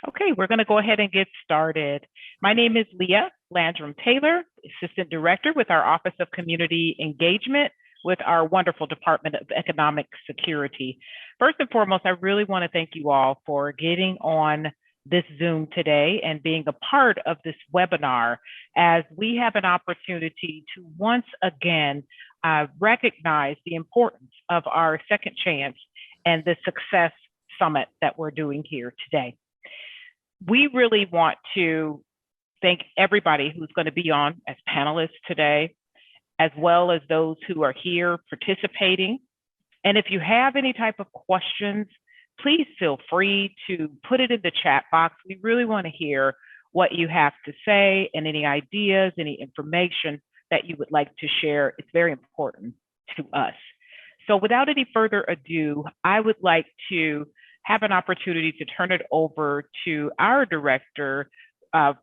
Okay, we're going to go ahead and get started. My name is Leah Landrum Taylor, Assistant Director with our Office of Community Engagement with our wonderful Department of Economic Security. First and foremost, I really want to thank you all for getting on this Zoom today and being a part of this webinar as we have an opportunity to once again recognize the importance of our second chance and the success summit that we're doing here today. We really want to thank everybody who's going to be on as panelists today, as well as those who are here participating. And if you have any type of questions, please feel free to put it in the chat box. We really want to hear what you have to say and any ideas, any information that you would like to share. It's very important to us. So without any further ado, I would like to have an opportunity to turn it over to our director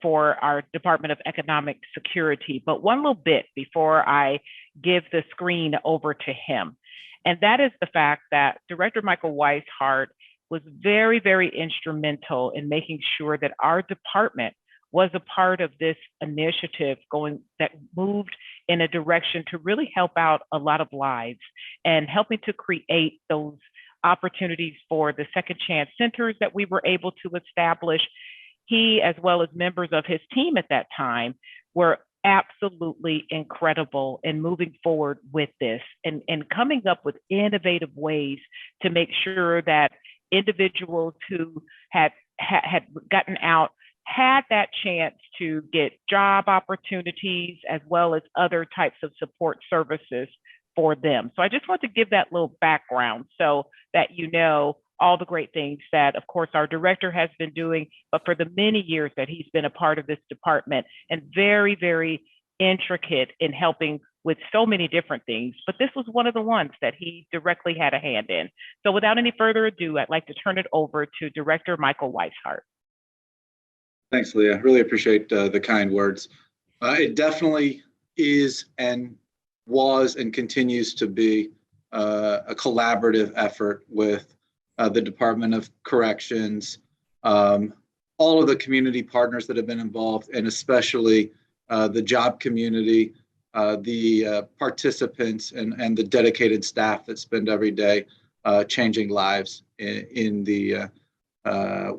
for our Department of Economic Security. But one little bit before I give the screen over to him, and that is the fact that Director Michael Weishart was very, very instrumental in making sure that our department was a part of this initiative that moved in a direction to really help out a lot of lives and helping to create those opportunities for the Second Chance Centers that we were able to establish. He, as well as members of his team at that time, were absolutely incredible in moving forward with this and coming up with innovative ways to make sure that individuals who had gotten out had that chance to get job opportunities as well as other types of support services for them. So I just want to give that little background so that you know all the great things that, of course, our director has been doing, but for the many years that he's been a part of this department and very, very intricate in helping with so many different things. But this was one of the ones that he directly had a hand in. So without any further ado, I'd like to turn it over to Director Michael Weishart. Thanks, Leah. Really appreciate the kind words. It definitely is and was and continues to be a collaborative effort with the Department of Corrections, all of the community partners that have been involved, and especially the job community, the participants, and the dedicated staff that spend every day changing lives in the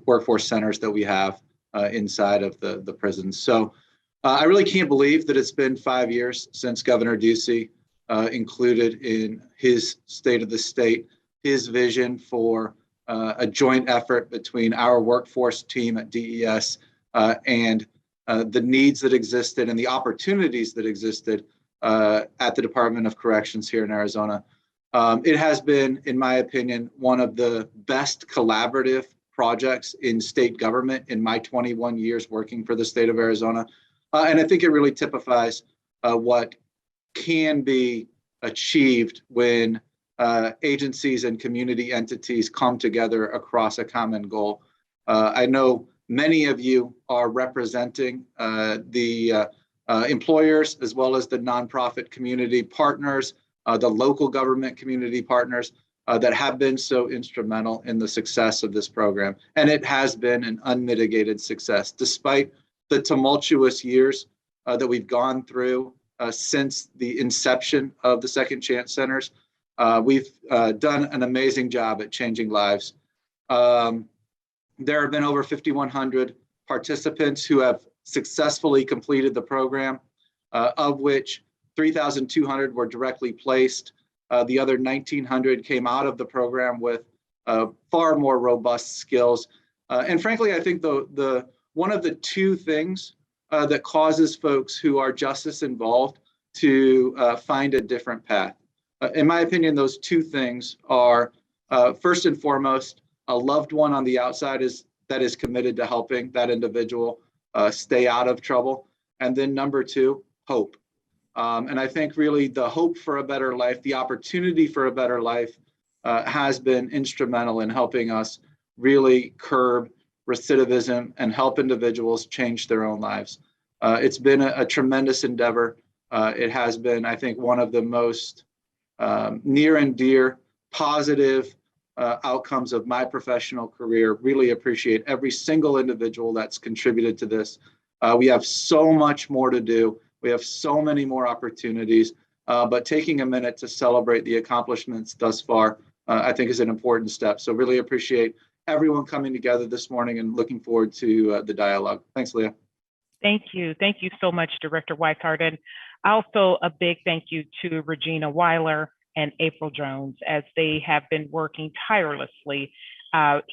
workforce centers that we have inside of the prisons. So I really can't believe that it's been 5 years since Governor Ducey included in his State of the State his vision for a joint effort between our workforce team at DES and the needs that existed and the opportunities that existed at the Department of Corrections here in Arizona. It has been, in my opinion, one of the best collaborative projects in state government in my 21 years working for the state of Arizona. And I think it really typifies what can be achieved when agencies and community entities come together across a common goal. I know many of you are representing the employers as well as the nonprofit community partners, the local government community partners that have been so instrumental in the success of this program. And it has been an unmitigated success, despite the tumultuous years that we've gone through since the inception of the Second Chance Centers. We've done an amazing job at changing lives. There have been over 5,100 participants who have successfully completed the program, of which 3,200 were directly placed. The other 1,900 came out of the program with far more robust skills. And frankly, I think the one of the two things that causes folks who are justice involved to find a different path. In my opinion, those two things are, first and foremost, a loved one on the outside that is committed to helping that individual stay out of trouble. And then number two, hope. And I think really the hope for a better life, the opportunity for a better life has been instrumental in helping us really curb recidivism and help individuals change their own lives. It's been a tremendous endeavor. It has been, I think, one of the most near and dear, positive, outcomes of my professional career. Really appreciate every single individual that's contributed to this. We have so much more to do. We have so many more opportunities, but taking a minute to celebrate the accomplishments thus far, I think is an important step. So really appreciate everyone coming together this morning and looking forward to the dialogue. Thanks, Leah. Thank you. Thank you so much, Director Weishart. And also a big thank you to Regina Weiler and April Jones, as they have been working tirelessly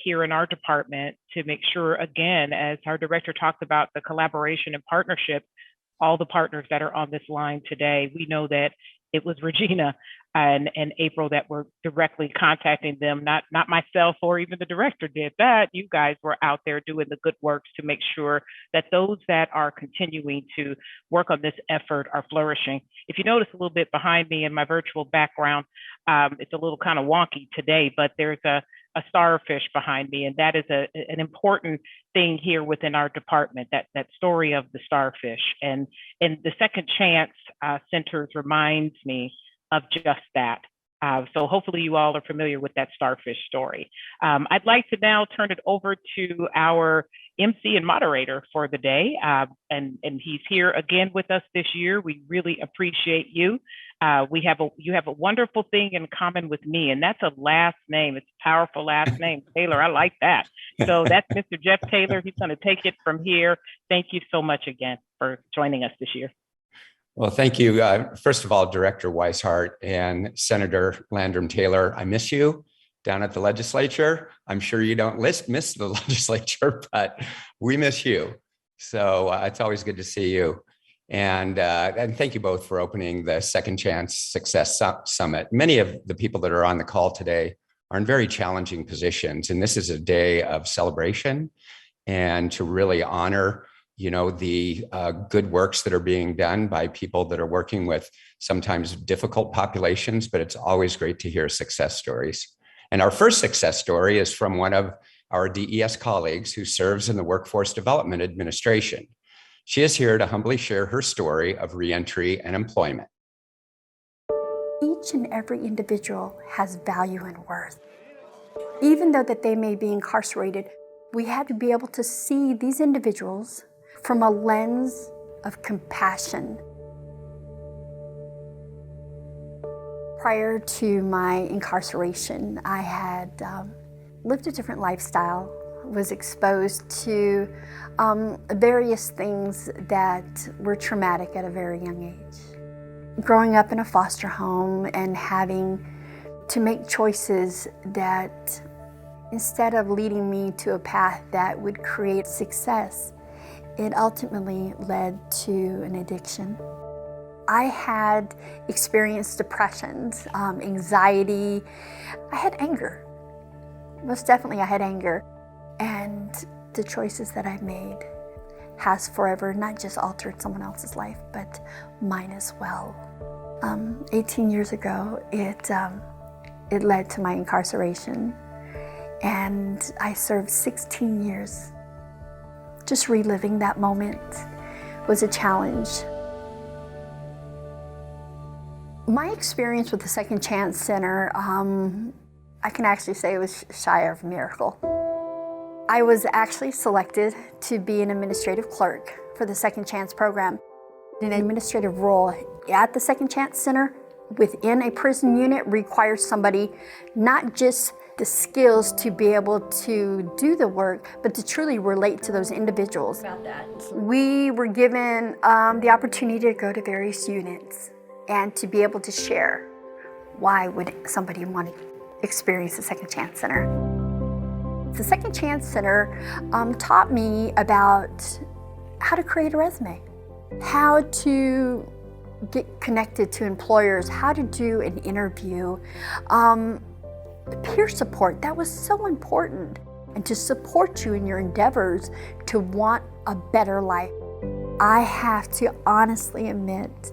here in our department to make sure, again, as our director talked about, the collaboration and partnership, all the partners that are on this line today. We know that it was Regina and April that were directly contacting them, not myself or even the director did that. You guys were out there doing the good works to make sure that those that are continuing to work on this effort are flourishing. If you notice a little bit behind me in my virtual background, it's a little kind of wonky today, but there's a starfish behind me, and that is an important thing here within our department, that story of the starfish. And the Second Chance Centers reminds me of just that. So hopefully you all are familiar with that starfish story. I'd like to now turn it over to our MC and moderator for the day. And he's here again with us this year. We really appreciate you. You have a wonderful thing in common with me, and that's a last name. It's a powerful last name, Taylor. I like that. So that's Mr. Jeff Taylor. He's going to take it from here. Thank you so much again for joining us this year. Well, thank you. First of all, Director Weishart and Senator Landrum Taylor, I miss you down at the legislature. I'm sure you don't miss the legislature, but we miss you. So it's always good to see you. And thank you both for opening the Second Chance Success Summit. Many of the people that are on the call today are in very challenging positions, and this is a day of celebration and to really honor the good works that are being done by people that are working with sometimes difficult populations, but it's always great to hear success stories. And our first success story is from one of our DES colleagues who serves in the Workforce Development Administration. She is here to humbly share her story of reentry and employment. Each and every individual has value and worth. Even though that they may be incarcerated, we have to be able to see these individuals from a lens of compassion. Prior to my incarceration, I had lived a different lifestyle, was exposed to various things that were traumatic at a very young age. Growing up in a foster home and having to make choices that, instead of leading me to a path that would create success, it ultimately led to an addiction. I had experienced depressions, anxiety. I had anger. Most definitely I had anger. And the choices that I made has forever not just altered someone else's life, but mine as well. 18 years ago, it led to my incarceration, and I served 16 years. Just reliving that moment was a challenge. My experience with the Second Chance Center, I can actually say it was shy of a miracle. I was actually selected to be an administrative clerk for the Second Chance program. An administrative role at the Second Chance Center within a prison unit requires somebody not just the skills to be able to do the work, but to truly relate to those individuals. We were given the opportunity to go to various units and to be able to share why would somebody want to experience the Second Chance Center. The Second Chance Center taught me about how to create a resume, how to get connected to employers, how to do an interview, peer support. That was so important, and to support you in your endeavors to want a better life. I have to honestly admit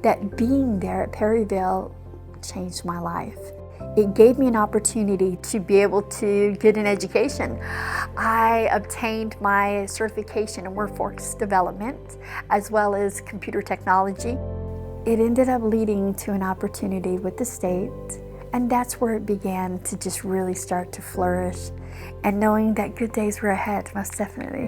that being there at Perryville changed my life. It gave me an opportunity to be able to get an education. I obtained my certification in workforce development as well as computer technology. It ended up leading to an opportunity with the state And that's where it began to just really start to flourish, and knowing that good days were ahead, most definitely.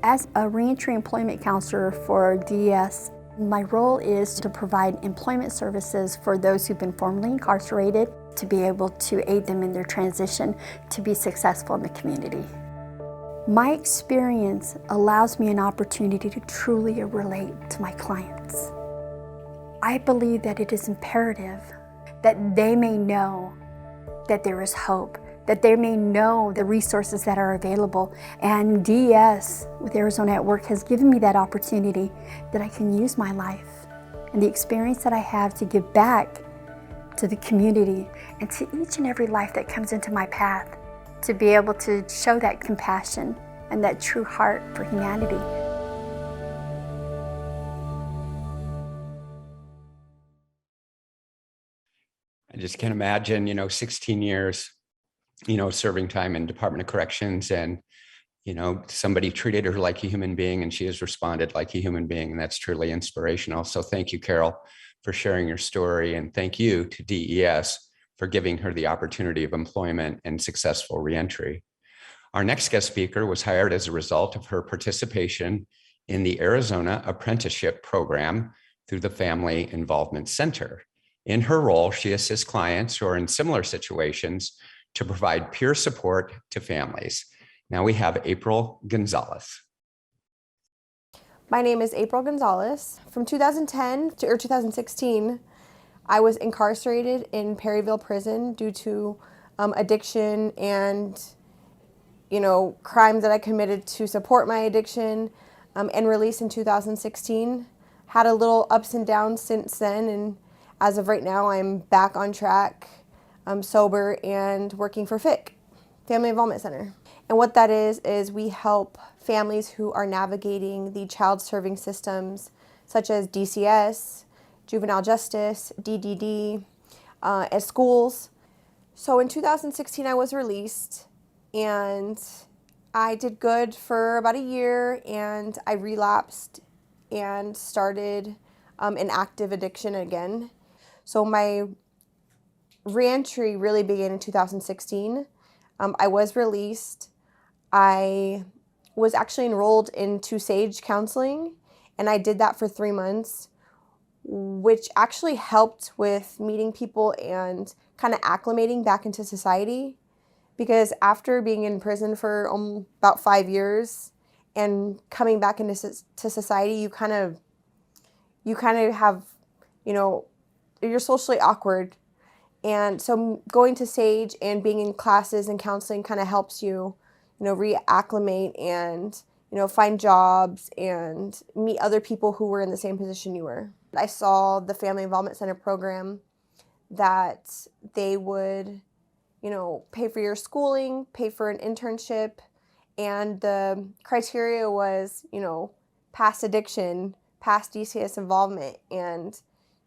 As a reentry employment counselor for DES, my role is to provide employment services for those who've been formerly incarcerated, to be able to aid them in their transition to be successful in the community. My experience allows me an opportunity to truly relate to my clients. I believe that it is imperative that they may know that there is hope, that they may know the resources that are available. And DES with Arizona at Work has given me that opportunity that I can use my life and the experience that I have to give back to the community and to each and every life that comes into my path, to be able to show that compassion and that true heart for humanity. I just can't imagine, 16 years, serving time in Department of Corrections, and, somebody treated her like a human being and she has responded like a human being. And that's truly inspirational. So thank you, Carol, for sharing your story. And thank you to DES for giving her the opportunity of employment and successful reentry. Our next guest speaker was hired as a result of her participation in the Arizona Apprenticeship Program through the Family Involvement Center. In her role, she assists clients who are in similar situations to provide peer support to families. Now we have April Gonzalez. My name is April Gonzalez. From 2010 to 2016, I was incarcerated in Perryville Prison due to addiction and crimes that I committed to support my addiction, and released in 2016. Had a little ups and downs since then, and as of right now, I'm back on track. I'm sober and working for FIC, Family Involvement Center. And what that is we help families who are navigating the child serving systems, such as DCS, juvenile justice, DDD, at schools. So in 2016, I was released, and I did good for about a year, and I relapsed and started an active addiction again. So my reentry really began in 2016. I was released. I was actually enrolled into SAGE counseling, and I did that for 3 months, which actually helped with meeting people and kind of acclimating back into society. Because after being in prison for about 5 years and coming back into society, you kind of have, you're socially awkward. And so going to SAGE and being in classes and counseling kind of helps you, reacclimate and, find jobs and meet other people who were in the same position you were. I saw the Family Involvement Center program that they would, pay for your schooling, pay for an internship, and the criteria was, past addiction, past DCS involvement, and,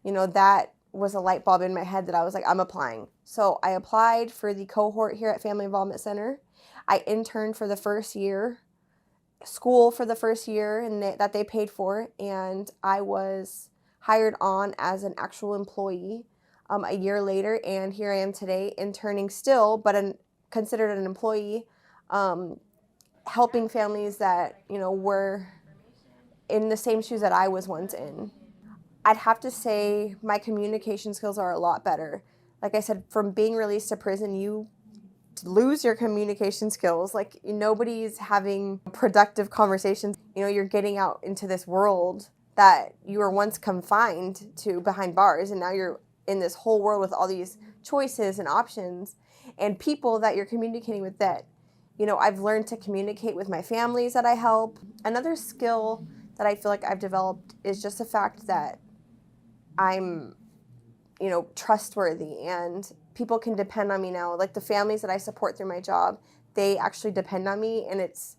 that was a light bulb in my head that I was like, I'm applying. So I applied for the cohort here at Family Involvement Center. I interned for the first year, school for the first year, and that they paid for, and I was hired on as an actual employee a year later, and here I am today, interning still, but considered an employee, helping families that, were in the same shoes that I was once in. I'd have to say my communication skills are a lot better. Like I said, from being released to prison, you lose your communication skills. Like, nobody's having productive conversations. You're getting out into this world that you were once confined to behind bars, and now you're in this whole world with all these choices and options and people that you're communicating with that, I've learned to communicate with my families that I help. Another skill that I feel like I've developed is just the fact that I'm, trustworthy, and people can depend on me now. Like the families that I support through my job, they actually depend on me, and it's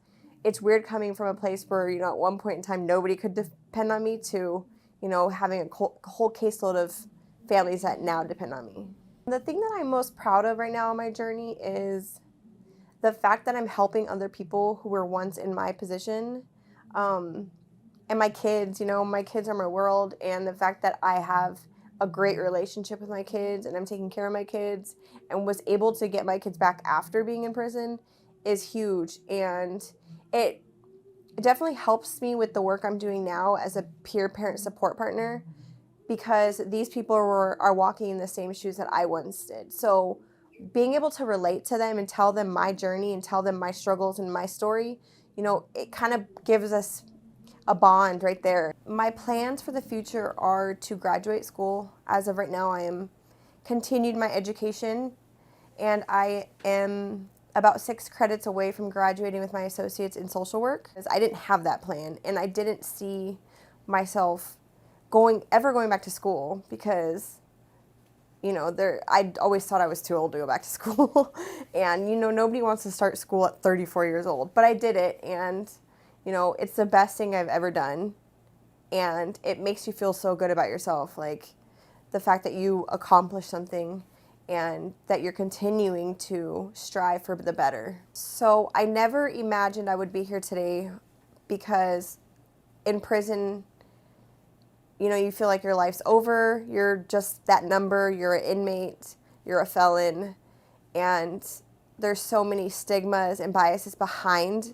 weird coming from a place where, at one point in time, nobody could depend on me to, having a whole caseload of families that now depend on me. The thing that I'm most proud of right now on my journey is the fact that I'm helping other people who were once in my position. And my kids, my kids are my world, and the fact that I have a great relationship with my kids and I'm taking care of my kids and was able to get my kids back after being in prison is huge. And it definitely helps me with the work I'm doing now as a peer parent support partner, because these people are walking in the same shoes that I once did. So being able to relate to them and tell them my journey and tell them my struggles and my story, it kind of gives us a bond right there. My plans for the future are to graduate school. As of right now, I am continued my education, and I am about 6 credits away from graduating with my associates in social work. I didn't have that plan, and I didn't see myself going back to school because I always thought I was too old to go back to school. And nobody wants to start school at 34 years old, but I did it, and it's the best thing I've ever done, and it makes you feel so good about yourself, like the fact that you accomplished something and that you're continuing to strive for the better. So I never imagined I would be here today, because in prison, you feel like your life's over. You're just that number. You're an inmate. You're a felon. And there's so many stigmas and biases behind,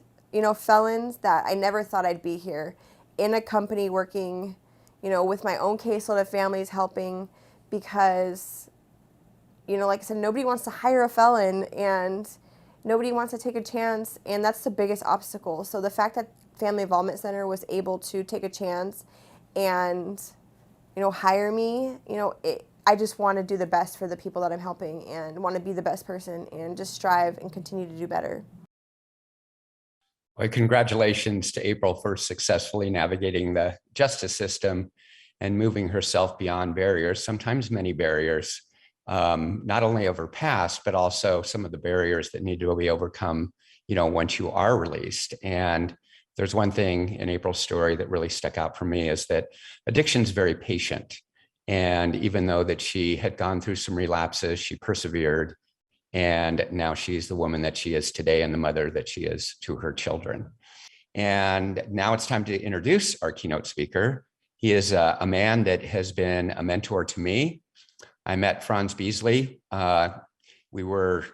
felons, that I never thought I'd be here in a company working, with my own caseload of families helping, because, like I said, nobody wants to hire a felon and nobody wants to take a chance. And that's the biggest obstacle. So the fact that Family Involvement Center was able to take a chance and hire me, I just want to do the best for the people that I'm helping and want to be the best person and just strive and continue to do better. Well, congratulations to April for successfully navigating the justice system and moving herself beyond barriers, sometimes many barriers, not only of her past, but also some of the barriers that need to be overcome, once you are released. And there's one thing in April's story that really stuck out for me, is that addiction is very patient. And even though that she had gone through some relapses, she persevered. And now she's the woman that she is today and the mother that she is to her children. And now it's time to introduce our keynote speaker. He is a man that has been a mentor to me. I met Franz Beasley. We were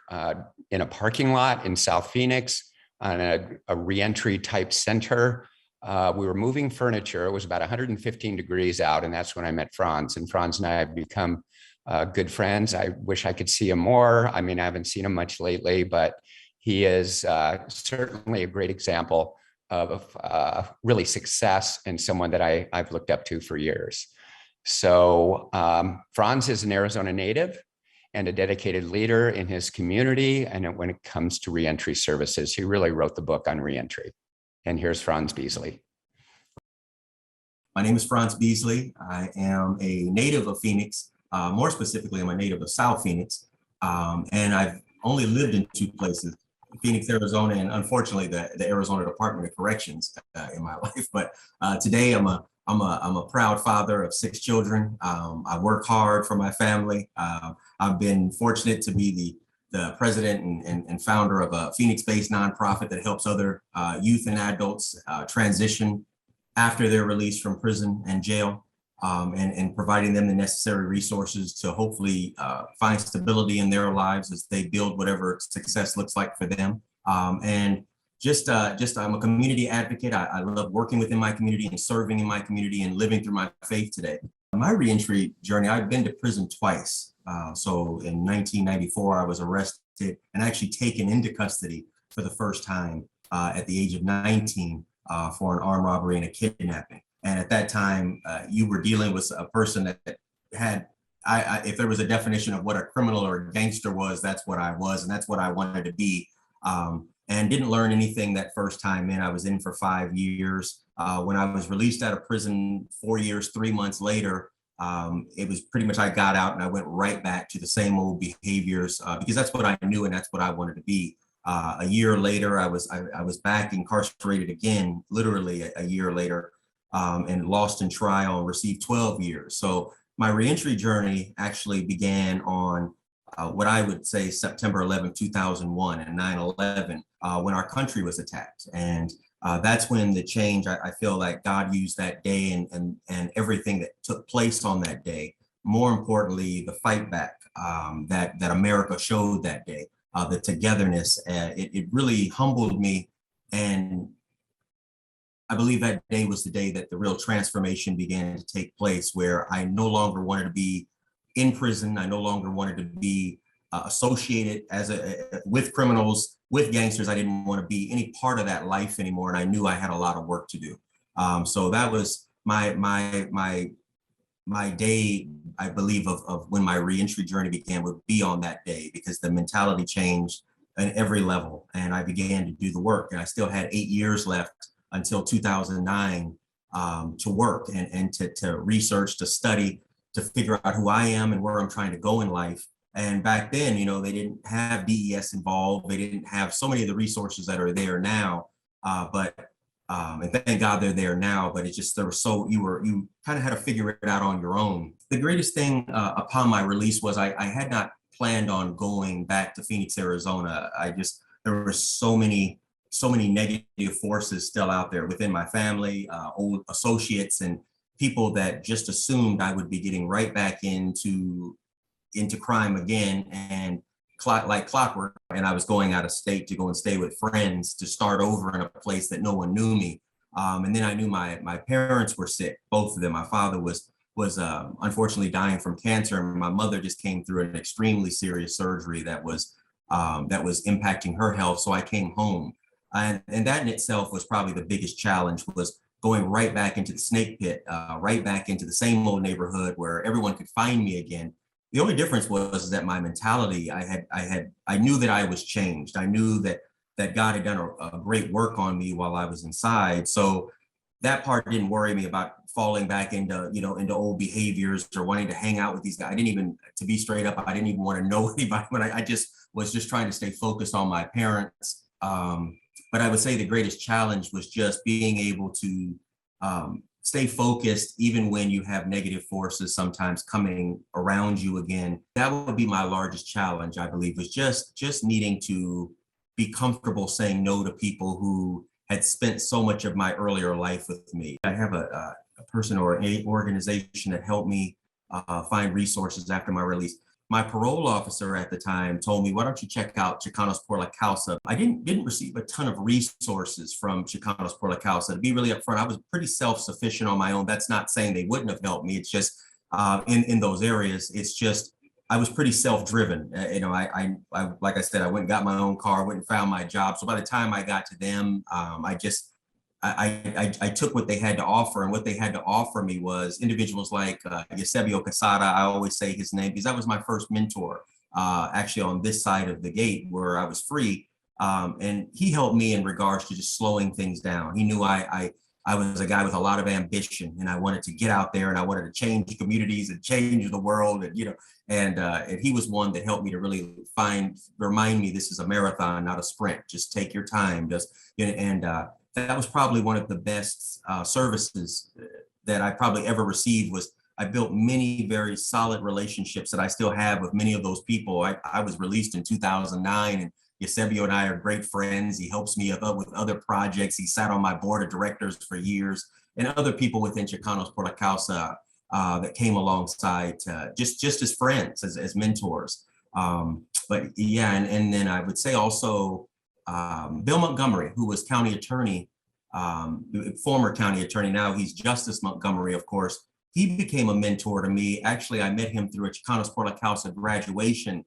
in a parking lot in South Phoenix on a reentry type center. We were moving furniture. It was about 115 degrees out, and that's when I met Franz. And Franz and I have become good friends. I wish I could see him more. I mean, I haven't seen him much lately, but he is certainly a great example of really success and someone that I've looked up to for years. So Franz is an Arizona native and a dedicated leader in his community. And when it comes to reentry services, he really wrote the book on reentry. And here's Franz Beasley. My name is Franz Beasley. I am a native of Phoenix. More specifically, I'm a native of South Phoenix. And I've only lived in 2 places, Phoenix, Arizona, and unfortunately the Arizona Department of Corrections in my life. But today I'm a proud father of 6 children. I work hard for my family. I've been fortunate to be the president and founder of a Phoenix-based nonprofit that helps other youth and adults transition after their release from prison and jail, and providing them the necessary resources to hopefully find stability in their lives as they build whatever success looks like for them. And just I'm a community advocate. I love working within my community and serving in my community and living through my faith today. My reentry journey, I've been to prison twice. So in 1994, I was arrested and actually taken into custody for the first time at the age of 19 for an armed robbery and a kidnapping. And at that time, you were dealing with a person that had, if there was a definition of what a criminal or a gangster was, that's what I was, and that's what I wanted to be. And didn't learn anything that first time in. I was in for 5 years. When I was released out of prison 4 years, 3 months later, it was pretty much I got out and I went right back to the same old behaviors because that's what I knew and that's what I wanted to be. A year later, I was back incarcerated again, literally a year later, and lost in trial and received 12 years. So my reentry journey actually began on what I would say September 11, 2001 and 9/11, when our country was attacked. And that's when the change, I feel like God used that day and everything that took place on that day more importantly, the fight back that America showed that day, the togetherness. It really humbled me. And I believe that day was the day that the real transformation began to take place, where I no longer wanted to be in prison. I no longer wanted to be associated with criminals, with gangsters. I didn't want to be any part of that life anymore, and I knew I had a lot of work to do. So that was my day, I believe, of when my reentry journey began, would be on that day, because the mentality changed at every level, and I began to do the work. And I still had 8 years left until 2009 to work and to research, to study, to figure out who I am and where I'm trying to go in life. And back then, they didn't have DES involved. They didn't have so many of the resources that are there now. And thank God they're there now. But it's just, you kind of had to figure it out on your own. The greatest thing upon my release was I had not planned on going back to Phoenix, Arizona. There were so many negative forces still out there within my family, old associates and people that just assumed I would be getting right back into crime again, and like clockwork. And I was going out of state to go and stay with friends, to start over in a place that no one knew me. And then I knew my parents were sick, both of them. My father was unfortunately dying from cancer, and my mother just came through an extremely serious surgery that was impacting her health. So I came home. And that in itself was probably the biggest challenge, was going right back into the snake pit, right back into the same old neighborhood where everyone could find me again. The only difference was that my mentality, I knew that I was changed. I knew that God had done a great work on me while I was inside. So that part didn't worry me about falling back into old behaviors or wanting to hang out with these guys. I didn't even, to be straight up, I didn't even want to know anybody, but I just was trying to stay focused on my parents. But I would say the greatest challenge was just being able to stay focused, even when you have negative forces sometimes coming around you again. That would be my largest challenge, I believe, was just needing to be comfortable saying no to people who had spent so much of my earlier life with me. I have a person or an organization that helped me find resources after my release. My parole officer at the time told me, why don't you check out Chicanos por la Causa? I didn't receive a ton of resources from Chicanos por la Causa. To be really upfront, I was pretty self-sufficient on my own. That's not saying they wouldn't have helped me. It's just in those areas, it's just, I was pretty self-driven. I like I said, I went and got my own car, went and found my job. So by the time I got to them, I took what they had to offer, and what they had to offer me was individuals like Eusebio Quesada. I always say his name because that was my first mentor, actually on this side of the gate where I was free. And he helped me in regards to just slowing things down. He knew I was a guy with a lot of ambition, and I wanted to get out there, and I wanted to change communities and change the world, and he was one that helped me to really remind me this is a marathon, not a sprint. Just take your time. That was probably one of the best services that I probably ever received. Was I built many very solid relationships that I still have with many of those people. I was released in 2009, and Eusebio and I are great friends. He helps me with other projects. He sat on my board of directors for years, and other people within Chicanos por la Causa that came alongside just as friends, as mentors. But yeah, and then I would say also Bill Montgomery, who was county attorney, former county attorney, now he's Justice Montgomery, of course. He became a mentor to me. Actually, I met him through a Chicanos por la Causa graduation,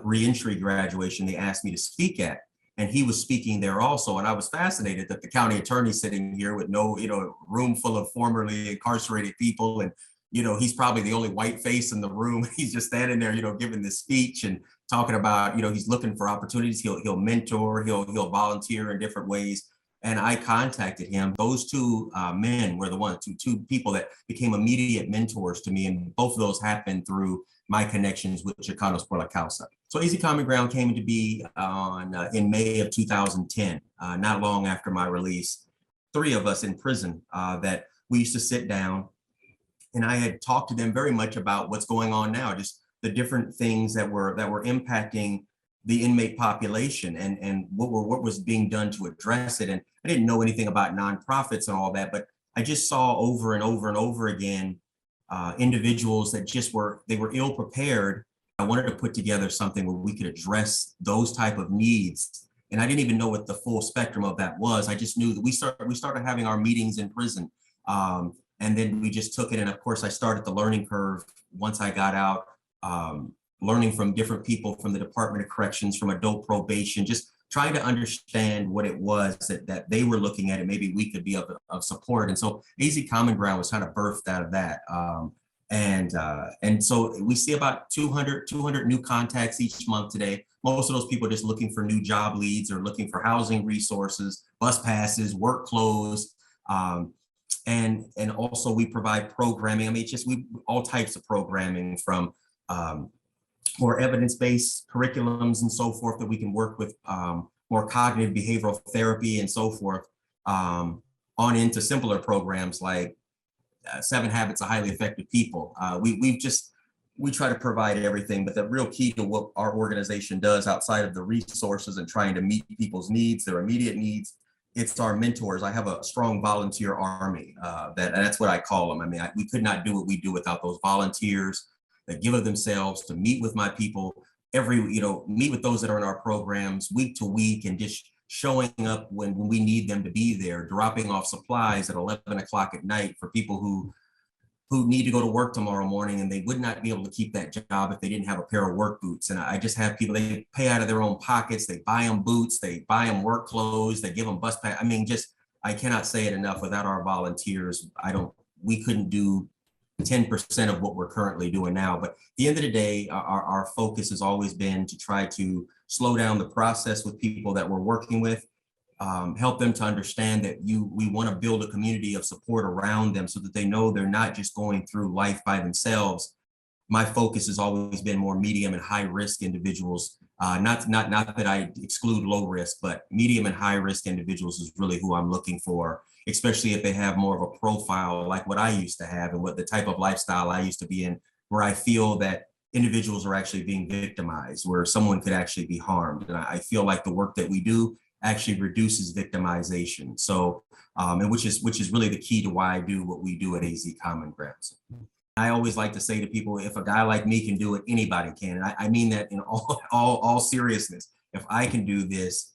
reentry graduation they asked me to speak at. And he was speaking there also. And I was fascinated that the county attorney sitting here with no, room full of formerly incarcerated people. And, he's probably the only white face in the room. He's just standing there, giving this speech and talking about, he's looking for opportunities. He'll mentor, he'll volunteer in different ways. And I contacted him. Those two men were the two people that became immediate mentors to me. And both of those happened through my connections with Chicanos por la Causa. So Easy Common Ground came into be in May of 2010, not long after my release. 3 of us in prison that we used to sit down, and I had talked to them very much about what's going on now, just the different things that were impacting the inmate population and what was being done to address it. And I didn't know anything about nonprofits and all that, but I just saw over and over and over again individuals that they were ill prepared. I wanted to put together something where we could address those type of needs. And I didn't even know what the full spectrum of that was. I just knew that we started having our meetings in prison. And then we just took it. And of course, I started the learning curve once I got out, learning from different people from the Department of Corrections, from adult probation, just trying to understand what it was that they were looking at, and maybe we could be of support. And so AZ Common Ground was kind of birthed out of that. And so we see about 200 new contacts each month today. Most of those people are just looking for new job leads or looking for housing resources, bus passes, work clothes. And also we provide programming. I mean, all types of programming, from more evidence-based curriculums and so forth, that we can work with, more cognitive behavioral therapy and so forth, on into simpler programs like 7 Habits of Highly Effective People. We try to provide everything, but the real key to what our organization does outside of the resources and trying to meet people's needs, their immediate needs, it's our mentors. I have a strong volunteer army, that's what I call them. I mean, we could not do what we do without those volunteers that give of themselves to meet with my people meet with those that are in our programs week to week, and just showing up when we need them to be there, dropping off supplies at 11 o'clock at night for people who need to go to work tomorrow morning, and they would not be able to keep that job if they didn't have a pair of work boots. And I just have people, they pay out of their own pockets, they buy them boots, they buy them work clothes, they give them bus pass. I mean, I cannot say it enough. Without our volunteers, we couldn't do 10% of what we're currently doing now. But at the end of the day, our focus has always been to try to slow down the process with people that we're working with, help them to understand that we want to build a community of support around them so that they know they're not just going through life by themselves. My focus has always been more medium and high risk individuals. Not that I exclude low risk, but medium and high risk individuals is really who I'm looking for, especially if they have more of a profile like what I used to have and what the type of lifestyle I used to be in, where I feel that individuals are actually being victimized, where someone could actually be harmed. And I feel like the work that we do actually reduces victimization. So, and which is really the key to why I do what we do at AZ Common Grounds. I always like to say to people, if a guy like me can do it, anybody can. And I mean that in all seriousness. If I can do this,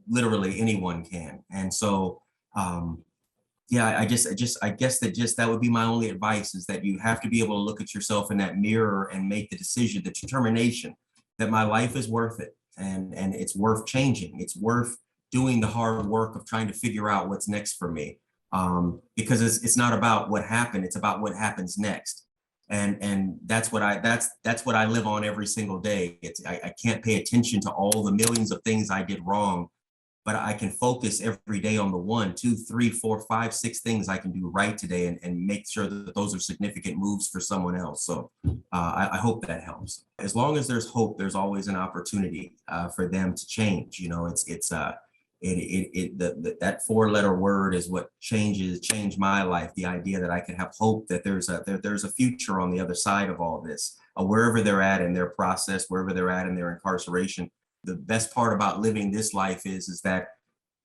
literally anyone can. And so, I guess that would be my only advice, is that you have to be able to look at yourself in that mirror and make the decision, the determination that my life is worth it, and it's worth changing. It's worth doing the hard work of trying to figure out what's next for me. Because it's not about what happened, it's about what happens next. And that's what I live on every single day. I can't pay attention to all the millions of things I did wrong, but I can focus every day on the 1, 2, 3, 4, 5, 6 things I can do right today, and make sure that those are significant moves for someone else. So I hope that helps. As long as there's hope, there's always an opportunity for them to change. You know, that 4-letter word is what changed my life. The idea that I can have hope, that there's a future on the other side of all this, wherever they're at in their process, wherever they're at in their incarceration. The best part about living this life is that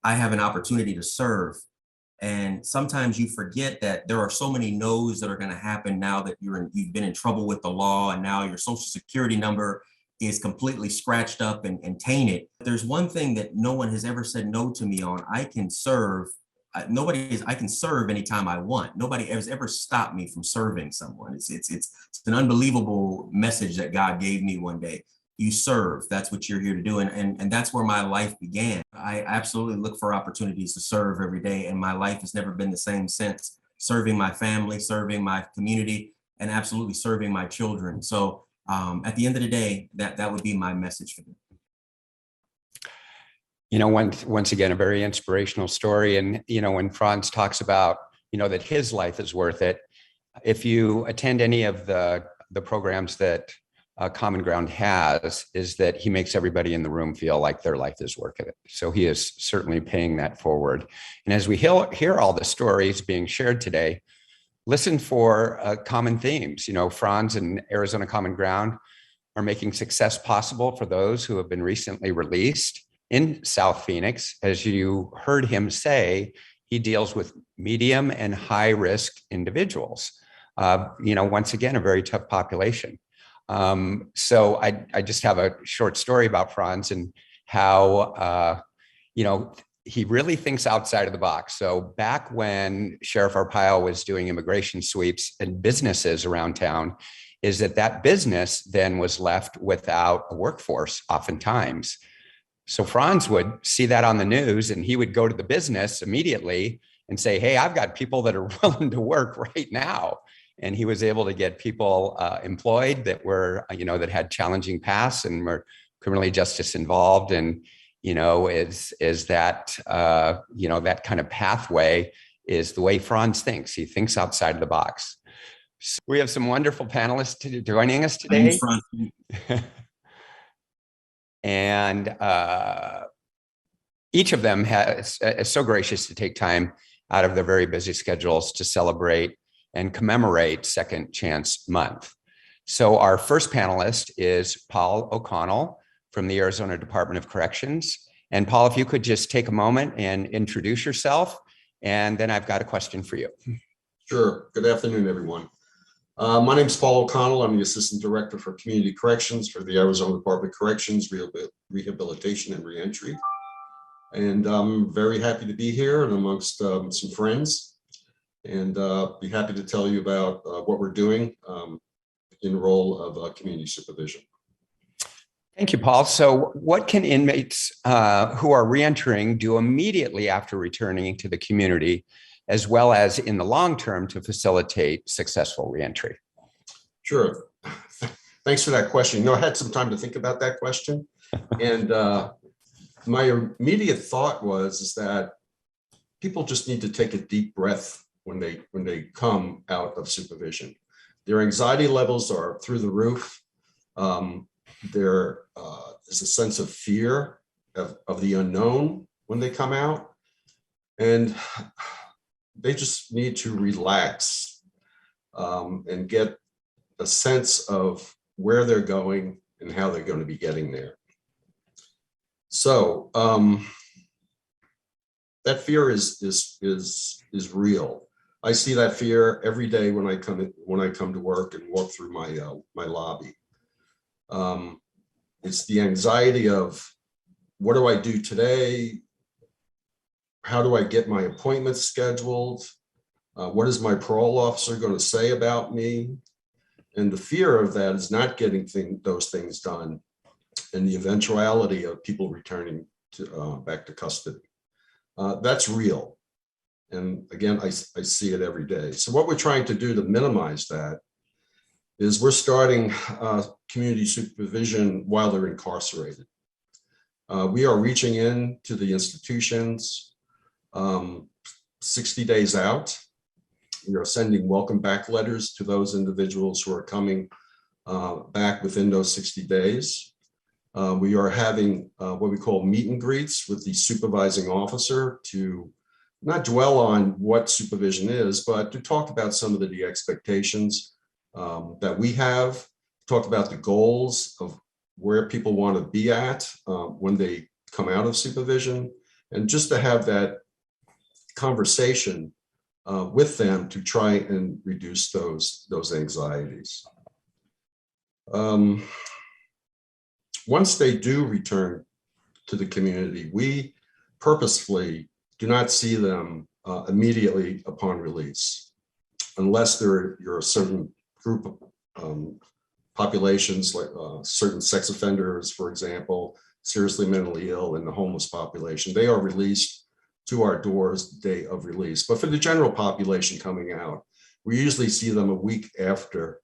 I have an opportunity to serve. And sometimes you forget that there are so many no's that are going to happen now that you've been in trouble with the law, and now your social security number is completely scratched up and tainted. There's one thing that no one has ever said no to me on. I can serve. I can serve anytime I want. Nobody has ever stopped me from serving someone. It's an unbelievable message that God gave me one day. You serve. That's what you're here to do. And that's where my life began. I absolutely look for opportunities to serve every day. And my life has never been the same since. Serving my family, serving my community, and absolutely serving my children. So at the end of the day, that would be my message for them. You know, once again, a very inspirational story. And, you know, when Franz talks about, you know, that his life is worth it, if you attend any of the programs that Common Ground has, is that he makes everybody in the room feel like their life is worth it. So he is certainly paying that forward. And as we hear all the stories being shared today, listen for common themes. You know, Franz and Arizona Common Ground are making success possible for those who have been recently released. In South Phoenix, as you heard him say, he deals with medium and high risk individuals. once again, a very tough population. So I just have a short story about Franz and how, he really thinks outside of the box. So back when Sheriff Arpaio was doing immigration sweeps in businesses around town, is that business then was left without a workforce oftentimes. So Franz would see that on the news and he would go to the business immediately and say, hey, I've got people that are willing to work right now. And he was able to get people employed that were, that had challenging pasts and were criminally justice involved. And, is that, that kind of pathway is the way Franz thinks. He thinks outside of the box. So we have some wonderful panelists joining us today. And each of them is so gracious to take time out of their very busy schedules to celebrate and commemorate Second Chance Month. So our first panelist is Paul O'Connell from the Arizona Department of Corrections. And Paul, if you could just take a moment and introduce yourself, and then I've got a question for you. Sure. Good afternoon, everyone. My name is Paul O'Connell. I'm the Assistant Director for Community Corrections for the Arizona Department of Corrections, Rehabilitation and Reentry. And I'm very happy to be here and amongst some friends, and be happy to tell you about what we're doing in the role of community supervision. Thank you, Paul. So what can inmates who are reentering do immediately after returning to the community, as well as in the long term, to facilitate successful reentry? Sure. Thanks for that question. I had some time to think about that question. And my immediate thought is that people just need to take a deep breath when they come out of supervision. Their anxiety levels are through the roof. There is a sense of fear of the unknown when they come out. And they just need to relax and get a sense of where they're going and how they're going to be getting there. So that fear is real. I see that fear every day when I come to work and walk through my lobby. It's the anxiety of, what do I do today? How do I get my appointments scheduled? What is my parole officer going to say about me? And the fear of that is not getting those things done, and the eventuality of people returning back to custody. That's real. And again, I see it every day. So what we're trying to do to minimize that is we're starting community supervision while they're incarcerated. We are reaching in to the institutions 60 days out. We are sending welcome back letters to those individuals who are coming back within those 60 days. We are having what we call meet and greets with the supervising officer to not dwell on what supervision is, but to talk about some of the expectations that we have, talk about the goals of where people want to be at when they come out of supervision, and just to have that conversation with them to try and reduce those anxieties. Once they do return to the community, we purposefully do not see them immediately upon release, unless you're a certain group of populations, like certain sex offenders, for example, seriously mentally ill, and the homeless population. They are released to our doors the day of release. But for the general population coming out, we usually see them a week after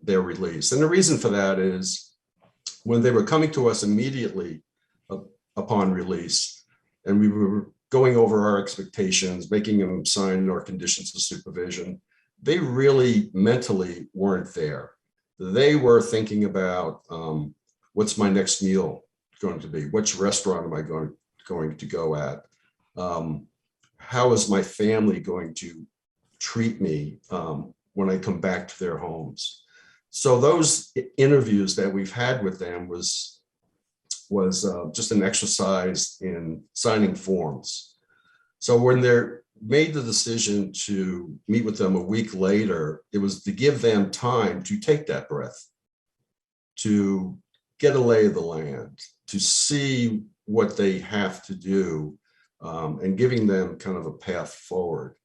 their release. And the reason for that is when they were coming to us immediately upon release, and we were going over our expectations, making them sign our conditions of supervision, they really mentally weren't there. They were thinking about what's my next meal going to be? Which restaurant am I going to go at? How is my family going to treat me when I come back to their homes? So those interviews that we've had with them was just an exercise in signing forms. So when they're made the decision to meet with them a week later, it was to give them time to take that breath, to get a lay of the land, to see what they have to do, and giving them kind of a path forward.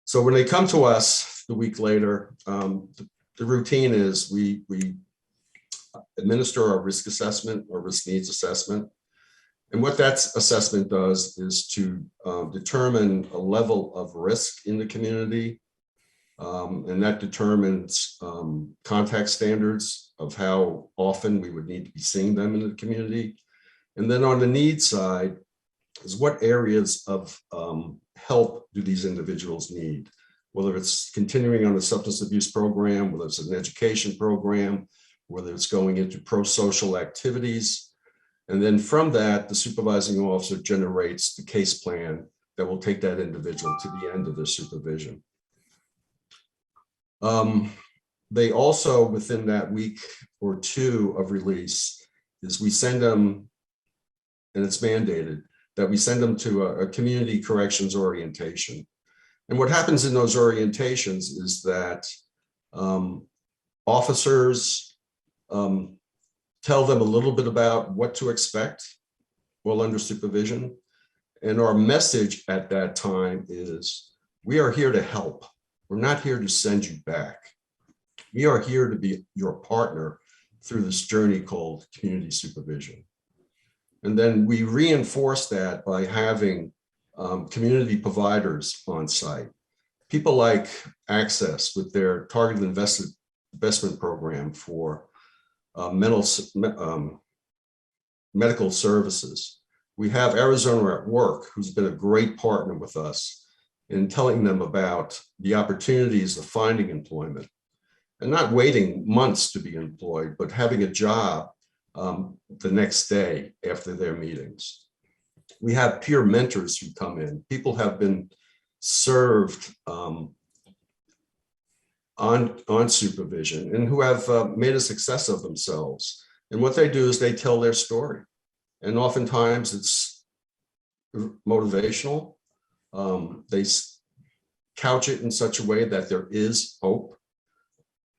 So when they come to us the week later, the routine is we administer our risk assessment or risk needs assessment. And what that assessment does is to determine a level of risk in the community. And that determines contact standards of how often we would need to be seeing them in the community. And then on the needs side is what areas of help do these individuals need, whether it's continuing on a substance abuse program, whether it's an education program, whether it's going into pro-social activities. And then from that, the supervising officer generates the case plan that will take that individual to the end of their supervision. They also, within that week or two of release, is we send them, and it's mandated, that we send them to a community corrections orientation. And what happens in those orientations is that officers tell them a little bit about what to expect while under supervision. And our message at that time is, we are here to help. We're not here to send you back. We are here to be your partner through this journey called community supervision. And then we reinforce that by having community providers on site. People like Access with their targeted investment program for medical services. We have Arizona at Work, who's been a great partner with us in telling them about the opportunities of finding employment and not waiting months to be employed, but having a job the next day after their meetings. We have peer mentors who come in. People have been served on supervision and who have made a success of themselves. And what they do is they tell their story. And oftentimes it's motivational. They couch it in such a way that there is hope.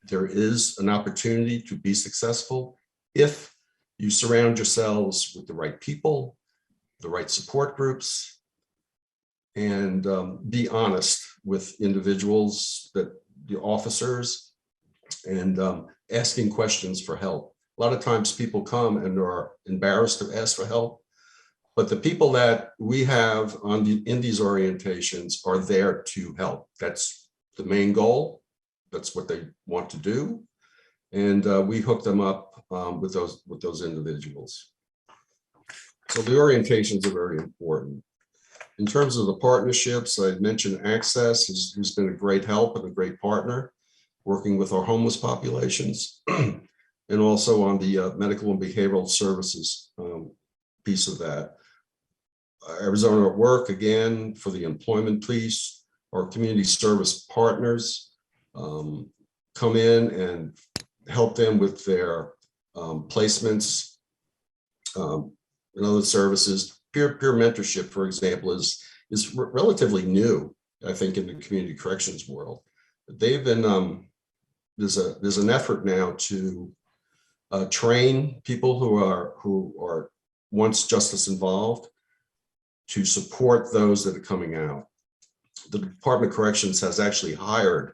There is an opportunity to be successful if you surround yourselves with the right people, the right support groups, and be honest with individuals, that the officers, and asking questions for help. A lot of times people come and are embarrassed to ask for help, but the people that we have in these orientations are there to help. That's the main goal. That's what they want to do. And we hook them up with those individuals. So the orientations are very important. In terms of the partnerships, I mentioned Access, who's been a great help and a great partner, working with our homeless populations, and also on the medical and behavioral services piece of that. Arizona at Work, again, for the employment piece. Our community service partners come in and help them with their placements and other services. Peer mentorship, for example, is relatively new, I think, in the community corrections world. They've been there's an effort now to train people who are once justice involved to support those that are coming out. The Department of Corrections has actually hired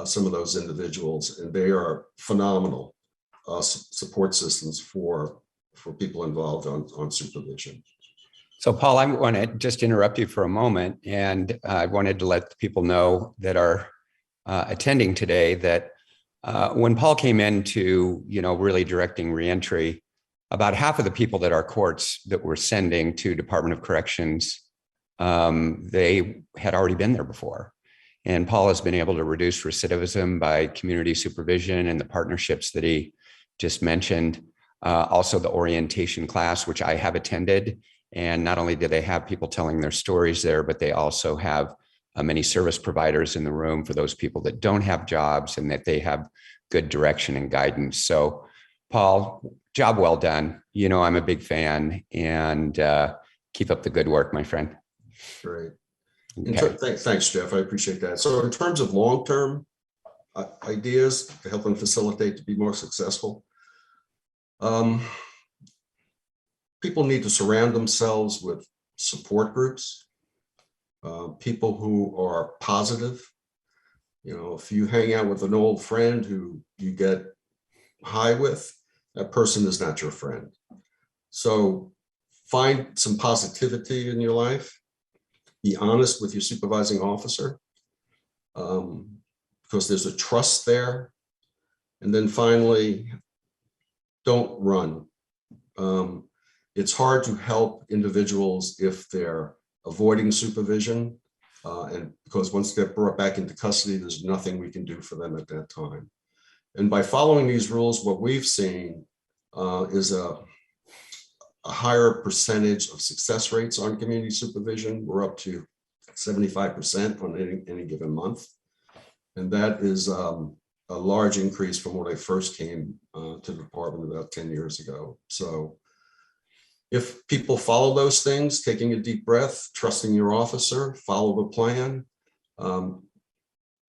some of those individuals, and they are phenomenal support systems for people involved on supervision. So Paul, I want to just interrupt you for a moment. And I wanted to let the people know that are attending today that when Paul came into, really directing reentry, about half of the people that our courts that were sending to Department of Corrections, they had already been there before. And Paul has been able to reduce recidivism by community supervision and the partnerships that he just mentioned. Also the orientation class, which I have attended. And not only do they have people telling their stories there, but they also have many service providers in the room for those people that don't have jobs and that they have good direction and guidance. So Paul, job well done. I'm a big fan, and keep up the good work, my friend. Great. Thanks, Jeff. I appreciate that. So in terms of long-term ideas to help them facilitate to be more successful, people need to surround themselves with support groups, people who are positive. You know, if you hang out with an old friend who you get high with, that person is not your friend. So find some positivity in your life. Be honest with your supervising officer, because there's a trust there. And then finally, don't run. It's hard to help individuals if they're avoiding supervision, and because once they're brought back into custody, there's nothing we can do for them at that time. And by following these rules, what we've seen is a higher percentage of success rates on community supervision. We're up to 75% on any given month. And that is a large increase from when I first came to the department about 10 years ago. So if people follow those things, taking a deep breath, trusting your officer, follow the plan,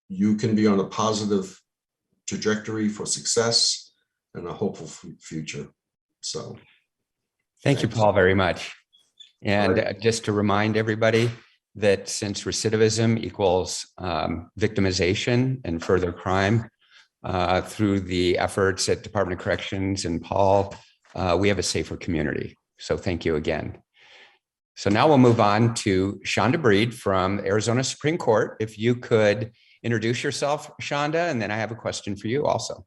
you can be on a positive trajectory for success and a hopeful future. So thank you, Paul, very much. And just to remind everybody that since recidivism equals victimization and further crime, through the efforts at Department of Corrections and Paul, we have a safer community. So thank you again. So now we'll move on to Shonda Breed from Arizona Supreme Court. If you could introduce yourself, Shonda, and then I have a question for you also.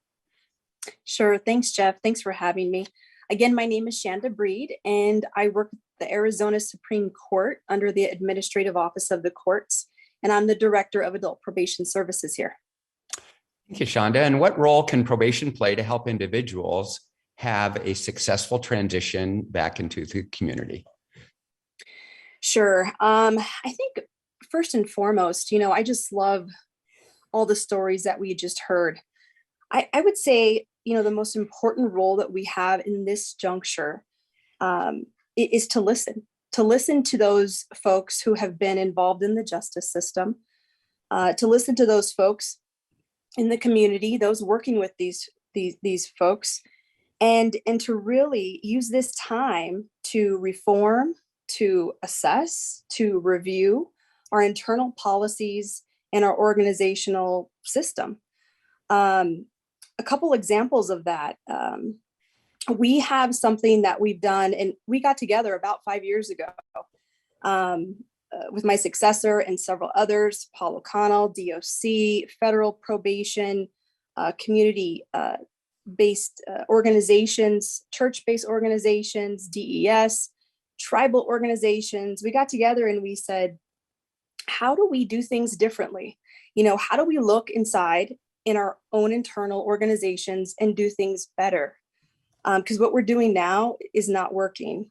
Sure. Thanks, Jeff. Thanks for having me. Again, my name is Shonda Breed, and I work with the Arizona Supreme Court under the Administrative Office of the Courts, and I'm the Director of Adult Probation Services here. Thank you, Shonda. And what role can probation play to help individuals have a successful transition back into the community? Sure. I think first and foremost, I just love all the stories that we just heard. I would say, the most important role that we have in this juncture is to listen to those folks who have been involved in the justice system, to listen to those folks in the community, those working with these folks, and to really use this time to reform, to assess, to review our internal policies and our organizational system. A couple examples of that. We have something that we've done, and we got together about 5 years ago with my successor and several others, Paul O'Connell, DOC, federal probation, community-based organizations, church-based organizations, DES, tribal organizations. We got together and we said, how do we do things differently? How do we look inside in our own internal organizations and do things better? Because what we're doing now is not working.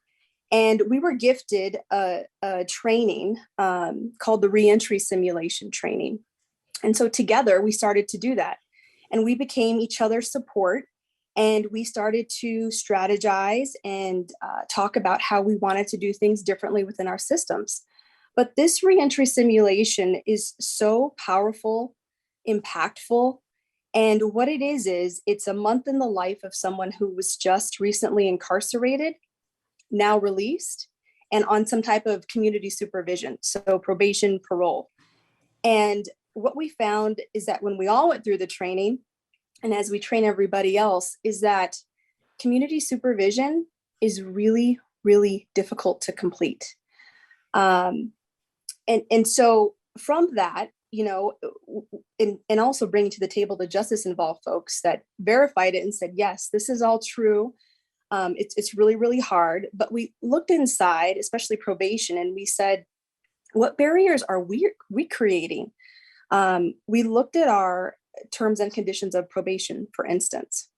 And we were gifted a training called the reentry simulation training. And so together we started to do that. And we became each other's support. And we started to strategize and talk about how we wanted to do things differently within our systems. But this reentry simulation is so powerful, impactful. And what it is it's a month in the life of someone who was just recently incarcerated, now released, and on some type of community supervision, so probation, parole. And what we found is that when we all went through the training, and as we train everybody else, is that community supervision is really, really difficult to complete. And so from that, and also bringing to the table the justice involved folks that verified it and said, yes, this is all true. It's really, really hard. But we looked inside, especially probation, and we said, what barriers are we creating? We looked at our terms and conditions of probation, for instance.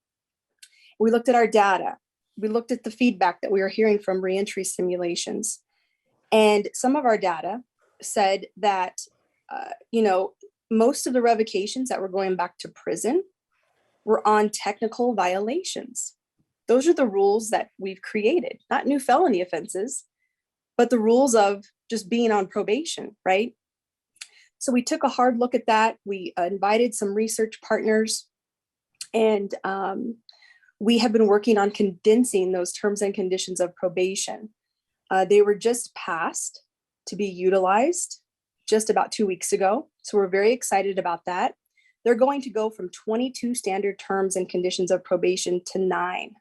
We looked at our data. We looked at the feedback that we were hearing from reentry simulations. And some of our data said that, most of the revocations that were going back to prison were on technical violations. Those are the rules that we've created, not new felony offenses, but the rules of just being on probation, right? So we took a hard look at that. We invited some research partners, and we have been working on condensing those terms and conditions of probation. They were just passed to be utilized just about 2 weeks ago. So we're very excited about that. They're going to go from 22 standard terms and conditions of probation to 9.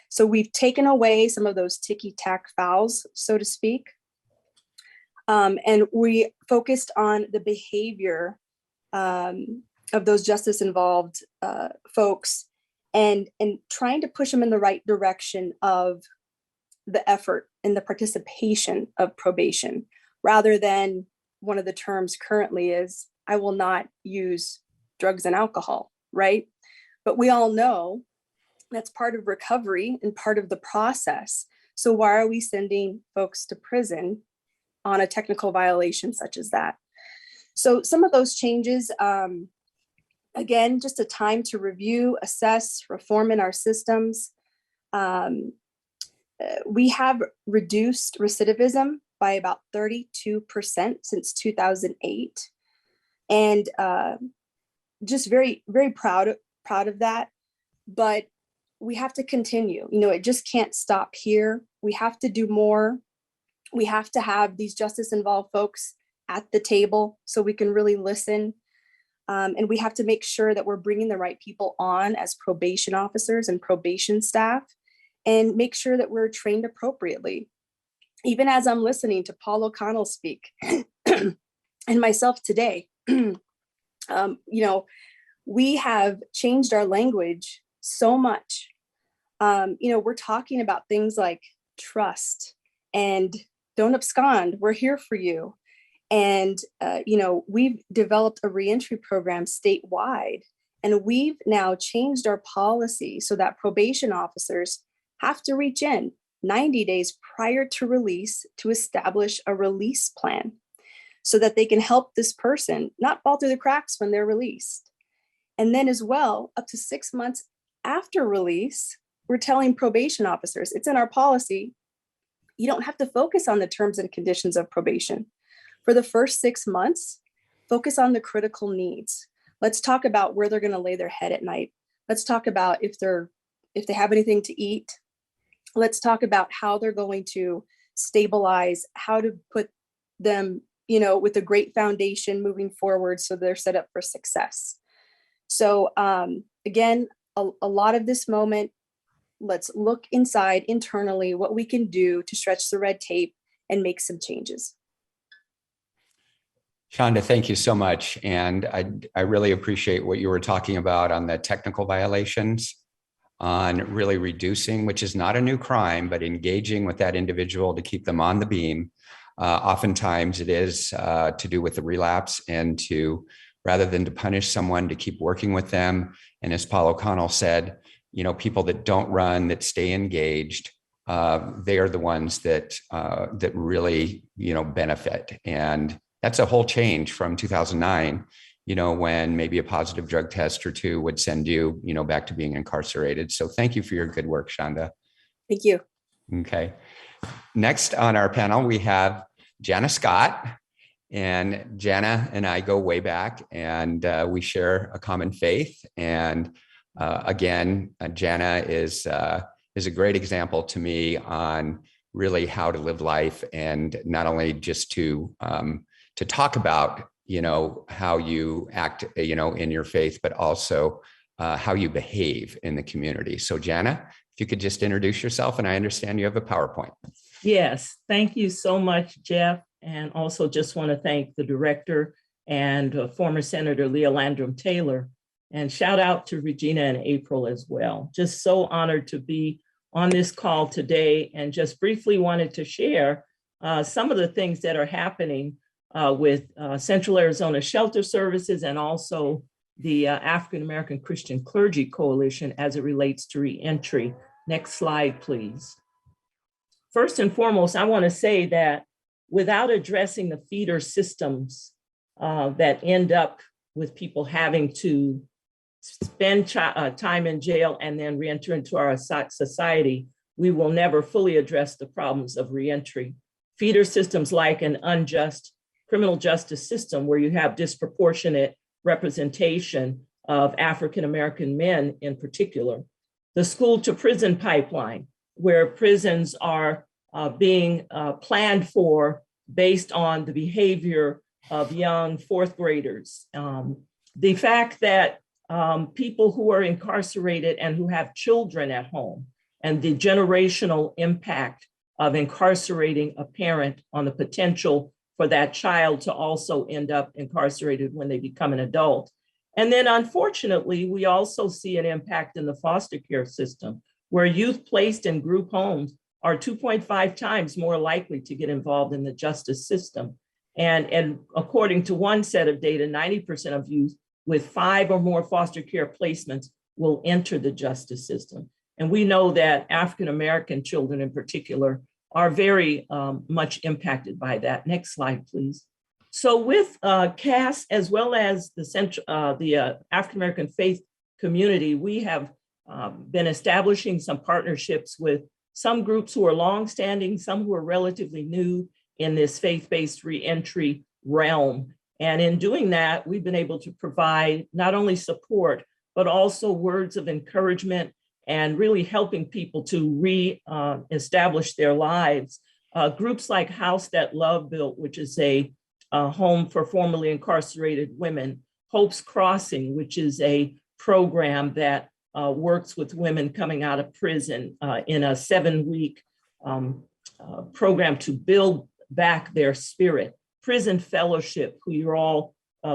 So we've taken away some of those ticky-tack fouls, so to speak. And we focused on the behavior of those justice-involved folks, and trying to push them in the right direction of the effort and the participation of probation, rather than one of the terms currently is, I will not use drugs and alcohol, right? But we all know that's part of recovery and part of the process. So why are we sending folks to prison on a technical violation such as that? So some of those changes, again, just a time to review, assess, reform in our systems. We have reduced recidivism by about 32% since 2008. And just very, very proud of that. But we have to continue. It just can't stop here. We have to do more. We have to have these justice-involved folks at the table so we can really listen. And we have to make sure that we're bringing the right people on as probation officers and probation staff, and make sure that we're trained appropriately. Even as I'm listening to Paul O'Connell speak and myself today, we have changed our language so much. We're talking about things like trust and don't abscond, we're here for you. And, we've developed a reentry program statewide, and we've now changed our policy so that probation officers have to reach in 90 days prior to release to establish a release plan so that they can help this person not fall through the cracks when they're released. And then as well, up to 6 months after release, we're telling probation officers, it's in our policy, you don't have to focus on the terms and conditions of probation. For the first 6 months, focus on the critical needs. Let's talk about where they're going to lay their head at night. Let's talk about if they have anything to eat. Let's talk about how they're going to stabilize, how to put them, with a great foundation moving forward so they're set up for success. So again, a lot of this moment, let's look inside internally what we can do to stretch the red tape and make some changes. Shonda, thank you so much. And I really appreciate what you were talking about on the technical violations, on really reducing, which is not a new crime, but engaging with that individual to keep them on the beam. Oftentimes it is to do with the relapse, and rather than to punish someone, to keep working with them. And as Paul O'Connell said, people that don't run, that stay engaged, they are the ones that really, benefit. And that's a whole change from 2009, when maybe a positive drug test or two would send you, back to being incarcerated. So thank you for your good work, Shonda. Thank you. Okay. Next on our panel, we have Jana Scott. And Jana and I go way back, and we share a common faith. And again, Jana is a great example to me on really how to live life, and not only just to talk about, how you act, in your faith, but also how you behave in the community. So Jana, if you could just introduce yourself, and I understand you have a PowerPoint. Yes, thank you so much, Jeff. And also just want to thank the director and former Senator Leah Landrum Taylor, and shout out to Regina and April as well. Just so honored to be on this call today, and just briefly wanted to share some of the things that are happening with Central Arizona Shelter Services, and also the African American Christian Clergy Coalition as it relates to reentry. Next slide, please. First and foremost, I want to say that without addressing the feeder systems that end up with people having to spend time in jail and then reenter into our society, we will never fully address the problems of reentry. Feeder systems like an unjust criminal justice system where you have disproportionate representation of African American men in particular. The school to prison pipeline, where prisons are being planned for based on the behavior of young fourth graders. The fact that people who are incarcerated and who have children at home, and the generational impact of incarcerating a parent on the potential for that child to also end up incarcerated when they become an adult. And then unfortunately, we also see an impact in the foster care system, where youth placed in group homes are 2.5 times more likely to get involved in the justice system. And according to one set of data, 90% of youth with 5 or more foster care placements will enter the justice system. And we know that African-American children in particular are very much impacted by that. Next slide, please. So with CAS, as well as the African-American faith community, we have been establishing some partnerships with some groups who are longstanding, some who are relatively new in this faith-based reentry realm. And in doing that, we've been able to provide not only support, but also words of encouragement and really helping people to re-establish their lives. Groups like House That Love Built, which is a home for formerly incarcerated women, Hope's Crossing, which is a program that works with women coming out of prison in a 7-week program to build back their spirit. Prison Fellowship, who you're all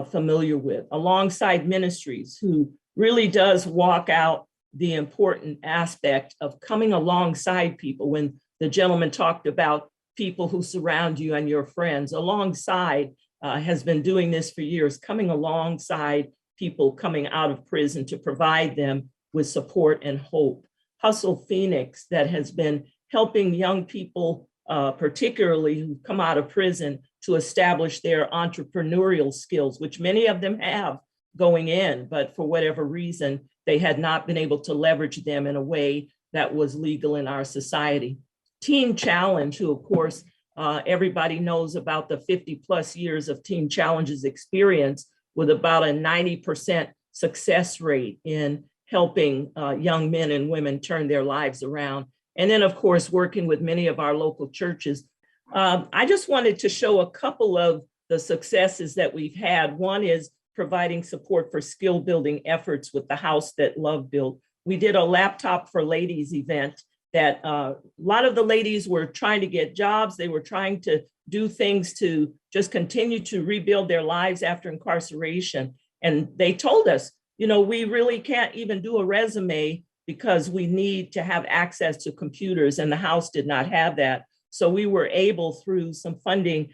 familiar with, alongside Ministries, who really does walk out the important aspect of coming alongside people. When the gentleman talked about people who surround you and your friends, alongside has been doing this for years, coming alongside people coming out of prison to provide them with support and hope. Hustle Phoenix, that has been helping young people, particularly who come out of prison, to establish their entrepreneurial skills, which many of them have going in, but for whatever reason, they had not been able to leverage them in a way that was legal in our society. Teen Challenge, who of course, everybody knows about the 50+ years of Teen Challenge's experience, with about a 90% success rate in helping young men and women turn their lives around. And then of course, working with many of our local churches. I just wanted to show a couple of the successes that we've had. One is providing support for skill building efforts with the House That Love Built. We did a Laptop for Ladies event that a lot of the ladies were trying to get jobs. They were trying to do things to just continue to rebuild their lives after incarceration. And they told us, you know, we really can't even do a resume because we need to have access to computers, and the house did not have that. So we were able, through some funding,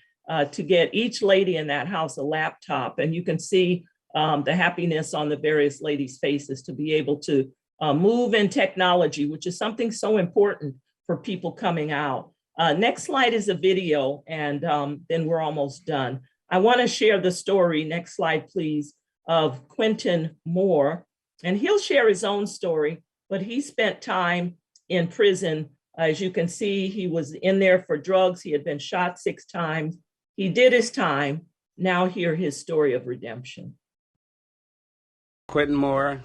to get each lady in that house a laptop. And you can see the happiness on the various ladies' faces to be able to move in technology, which is something so important for people coming out. Next slide is a video, and then we're almost done. I want to share the story, next slide please, of Quentin Moore. And he'll share his own story, but he spent time in prison. As you can see, he was in there for drugs. He had been shot 6 times. He did his time. Now hear his story of redemption. Quentin Moore,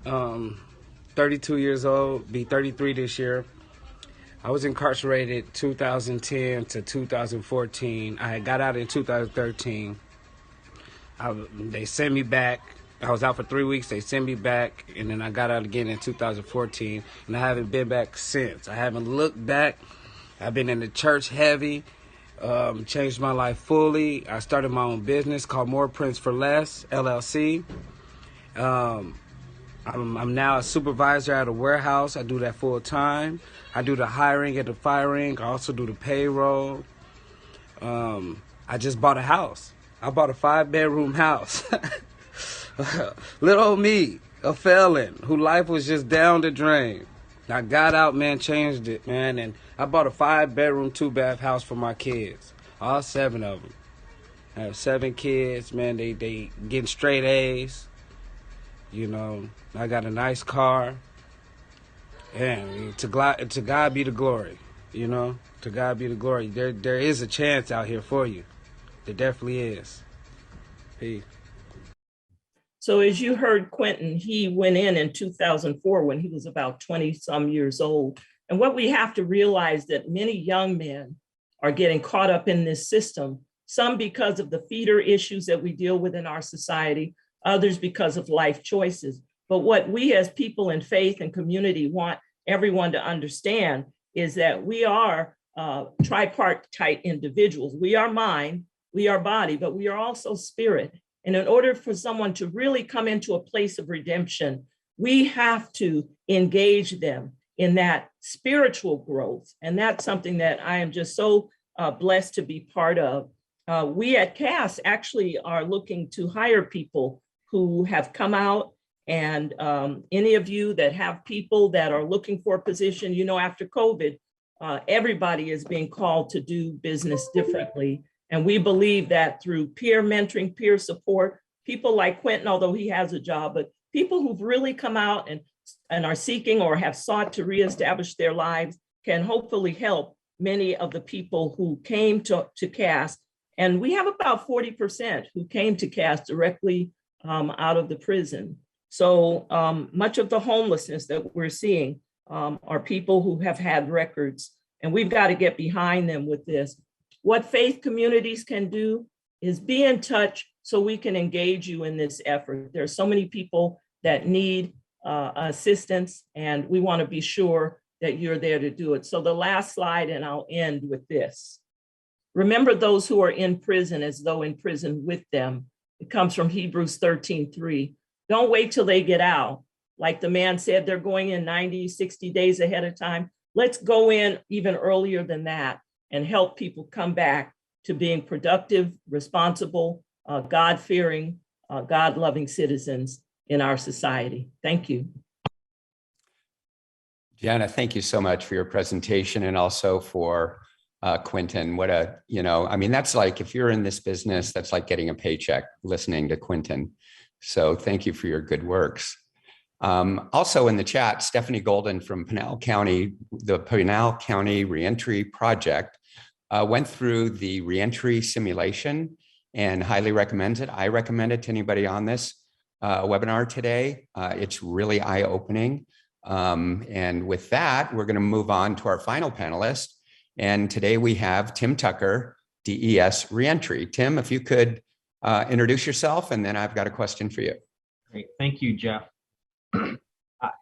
32 years old, be 33 this year. I was incarcerated 2010 to 2014. I had got out in 2013. They sent me back. I was out for 3 weeks. They sent me back, and then I got out again in 2014, and I haven't been back since. I haven't looked back. I've been in the church heavy, changed my life fully. I started my own business called More Prints for Less, LLC. I'm now a supervisor at a warehouse. I do that full time. I do the hiring and the firing. I also do the payroll. I just bought a house. I bought a 5-bedroom house. Little old me, a felon, whose life was just down the drain. I got out, man, changed it, man, and I bought a 5-bedroom, 2-bath house for my kids, all 7 of them. I have 7 kids, man, they getting straight A's, you know. I got a nice car, and to God be the glory, you know. To God be the glory. There is a chance out here for you. There definitely is. Peace. So as you heard Quentin, he went in 2004 when he was about 20 some years old. And what we have to realize that many young men are getting caught up in this system, some because of the feeder issues that we deal with in our society, others because of life choices. But what we as people in faith and community want everyone to understand is that we are tripartite individuals. We are mind, we are body, but we are also spirit. And in order for someone to really come into a place of redemption, we have to engage them in that spiritual growth. And that's something that I am just so blessed to be part of. We at CAS actually are looking to hire people who have come out, and any of you that have people that are looking for a position, you know, after COVID, everybody is being called to do business differently. And we believe that through peer mentoring, peer support, people like Quentin, although he has a job, but people who've really come out and are seeking or have sought to reestablish their lives can hopefully help many of the people who came to CAS. And we have about 40% who came to CAS directly out of the prison. So much of the homelessness that we're seeing are people who have had records, and we've got to get behind them with this. What faith communities can do is be in touch so we can engage you in this effort. There are so many people that need assistance, and we want to be sure that you're there to do it. So the last slide, and I'll end with this. Remember those who are in prison as though in prison with them. It comes from Hebrews 13:3. Don't wait till they get out. Like the man said, they're going in 90, 60 days ahead of time. Let's go in even earlier than that and help people come back to being productive, responsible, God-fearing, God-loving citizens in our society. Thank you. Jana, thank you so much for your presentation, and also for Quentin. What a, I mean, that's like, if you're in this business, that's like getting a paycheck listening to Quentin. So thank you for your good works. Also in the chat, Stephanie Golden from Pinal County, the Pinal County Reentry Project, went through the reentry simulation and highly recommends it. I recommend it to anybody on this webinar today. It's really eye-opening. And with that, we're going to move on to our final panelist. And today we have Tim Tucker, DES Reentry. Tim, if you could introduce yourself, and then I've got a question for you. Great, thank you, Jeff.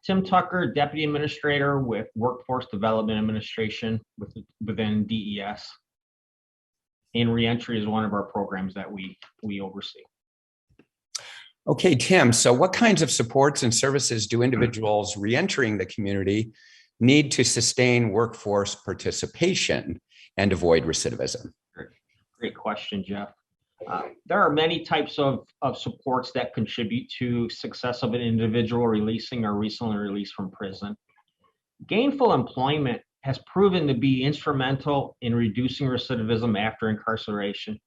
Tim Tucker, Deputy Administrator with Workforce Development Administration within DES. And reentry is one of our programs that we oversee. Okay, Tim, so what kinds of supports and services do individuals reentering the community need to sustain workforce participation and avoid recidivism? Great question, Jeff. There are many types of supports that contribute to success of an individual releasing or recently released from prison. Gainful employment has proven to be instrumental in reducing recidivism after incarceration.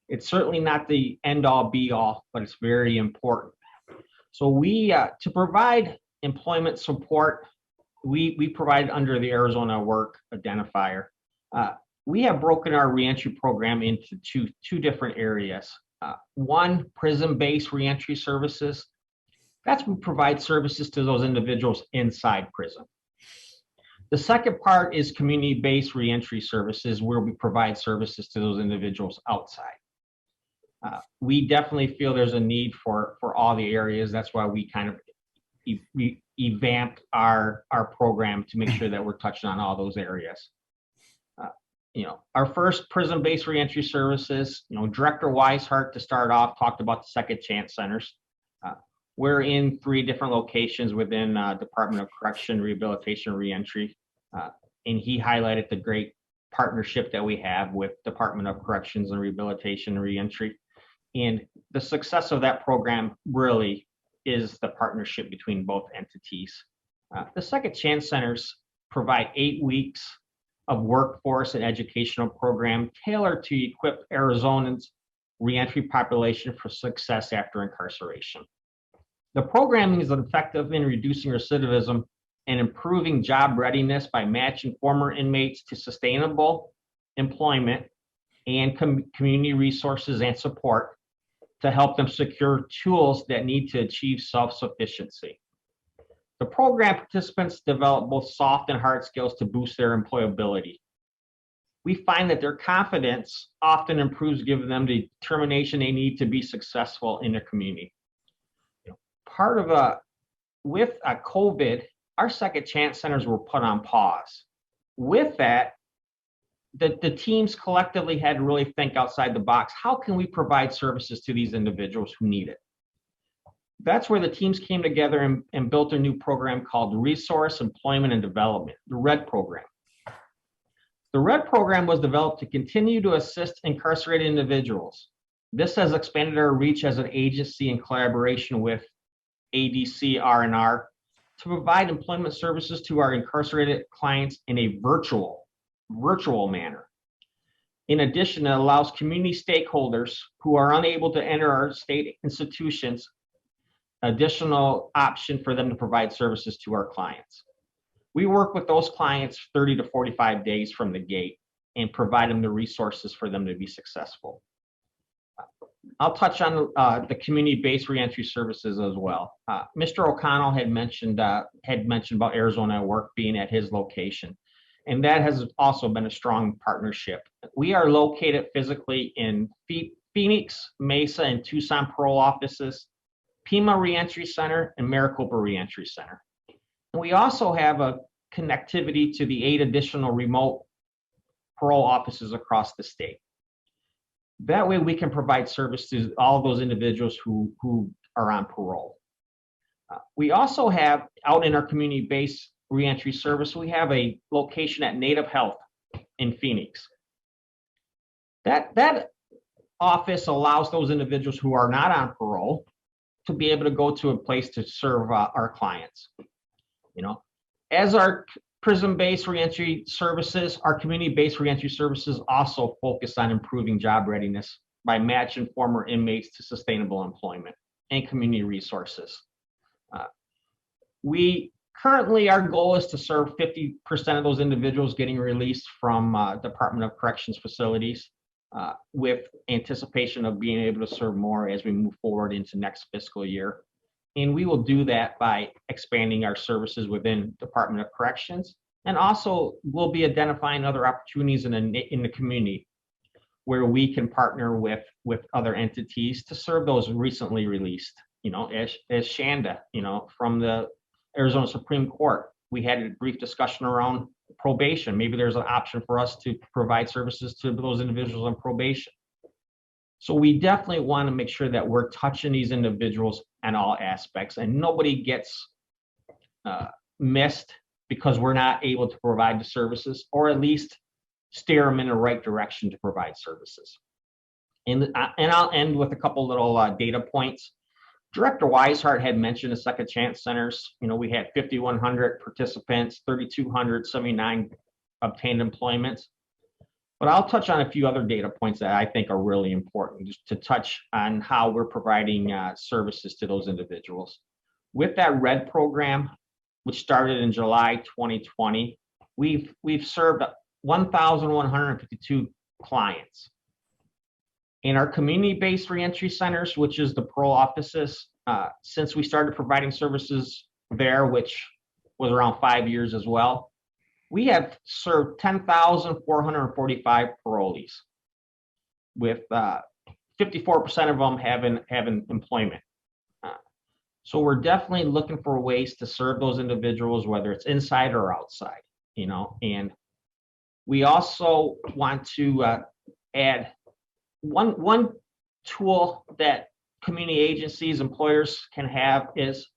It's certainly not the end-all be-all, but it's very important. So we, to provide employment support, we provide under the Arizona Work Identifier. We have broken our reentry program into two different areas. One, prison-based reentry services. That's we provide services to those individuals inside prison. The second part is community-based reentry services, where we provide services to those individuals outside. We definitely feel there's a need for all the areas. That's why we kind of revamped our program to make sure that we're touching on all those areas. Our first prison-based reentry services, Director Weishart, to start off, talked about the Second Chance Centers. We're in 3 different locations within Department of Correction, Rehabilitation, and Reentry. And he highlighted the great partnership that we have with Department of Corrections and Rehabilitation and Reentry. And the success of that program really is the partnership between both entities. The Second Chance Centers provide 8 weeks of workforce and educational program tailored to equip Arizonans' reentry population for success after incarceration. The programming is effective in reducing recidivism and improving job readiness by matching former inmates to sustainable employment and community resources and support to help them secure tools that need to achieve self-sufficiency. The program participants develop both soft and hard skills to boost their employability. We find that their confidence often improves, giving them the determination they need to be successful in their community. Part of with COVID, our second chance centers were put on pause. With that, the teams collectively had to really think outside the box. How can we provide services to these individuals who need it? That's where the teams came together and built a new program called Resource, Employment, and Development, the RED program. The RED program was developed to continue to assist incarcerated individuals. This has expanded our reach as an agency in collaboration with ADC R&R to provide employment services to our incarcerated clients in a virtual manner. In addition, it allows community stakeholders who are unable to enter our state institutions additional option for them to provide services to our clients. We work with those clients 30 to 45 days from the gate and provide them the resources for them to be successful. I'll touch on the community-based reentry services as well. Mr. O'Connell had mentioned about Arizona at Work being at his location, and that has also been a strong partnership. We are located physically in Phoenix, Mesa, and Tucson parole offices, Pima Reentry Center, and Maricopa Reentry Center. And we also have a connectivity to the 8 additional remote parole offices across the state. That way we can provide service to all those individuals who are on parole. We also have, out in our community-based reentry service, we have a location at Native Health in Phoenix. That office allows those individuals who are not on parole to be able to go to a place to serve our clients. As our prison-based reentry services, our community-based reentry services also focus on improving job readiness by matching former inmates to sustainable employment and community resources. Our goal is to serve 50% of those individuals getting released from Department of Corrections facilities, with anticipation of being able to serve more as we move forward into next fiscal year. And we will do that by expanding our services within Department of Corrections, and also we'll be identifying other opportunities in the community where we can partner with other entities to serve those recently released. As Shanda, from the Arizona Supreme Court, we had a brief discussion around probation. Maybe there's an option for us to provide services to those individuals on probation. So we definitely want to make sure that we're touching these individuals in all aspects, and nobody gets missed because we're not able to provide the services, or at least steer them in the right direction to provide services. And I'll end with a couple little data points. Director Weishart had mentioned the Second Chance Centers. We had 5,100 participants, 3,279 obtained employments. But I'll touch on a few other data points that I think are really important, just to touch on how we're providing services to those individuals. With that RED program, which started in July 2020, we've served 1,152 clients. In our community-based reentry centers, which is the parole offices, since we started providing services there, which was around 5 years as well, we have served 10,445 parolees, with 54% of them having employment. So we're definitely looking for ways to serve those individuals, whether it's inside or outside, and we also want to add one tool that community agencies, employers can have is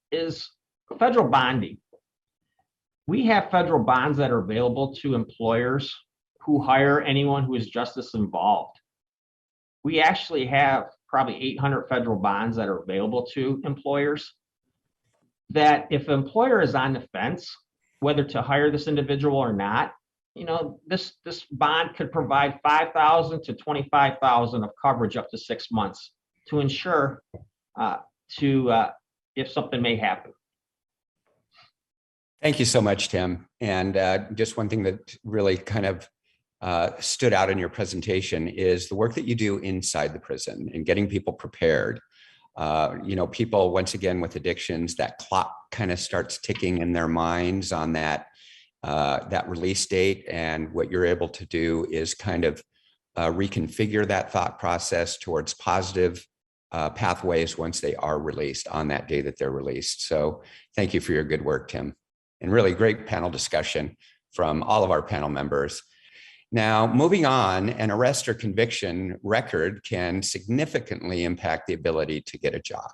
federal bonding. We have federal bonds that are available to employers who hire anyone who is justice involved. We actually have probably 800 federal bonds that are available to employers, that if an employer is on the fence whether to hire this individual or not, this bond could provide $5,000 to $25,000 of coverage up to 6 months to ensure if something may happen. Thank you so much, Tim. And just one thing that really kind of stood out in your presentation is the work that you do inside the prison and getting people prepared. People, once again, with addictions, that clock kind of starts ticking in their minds on that release date. And what you're able to do is kind of reconfigure that thought process towards positive pathways once they are released on that day that they're released. So thank you for your good work, Tim. And really great panel discussion from all of our panel members. Now, moving on, an arrest or conviction record can significantly impact the ability to get a job.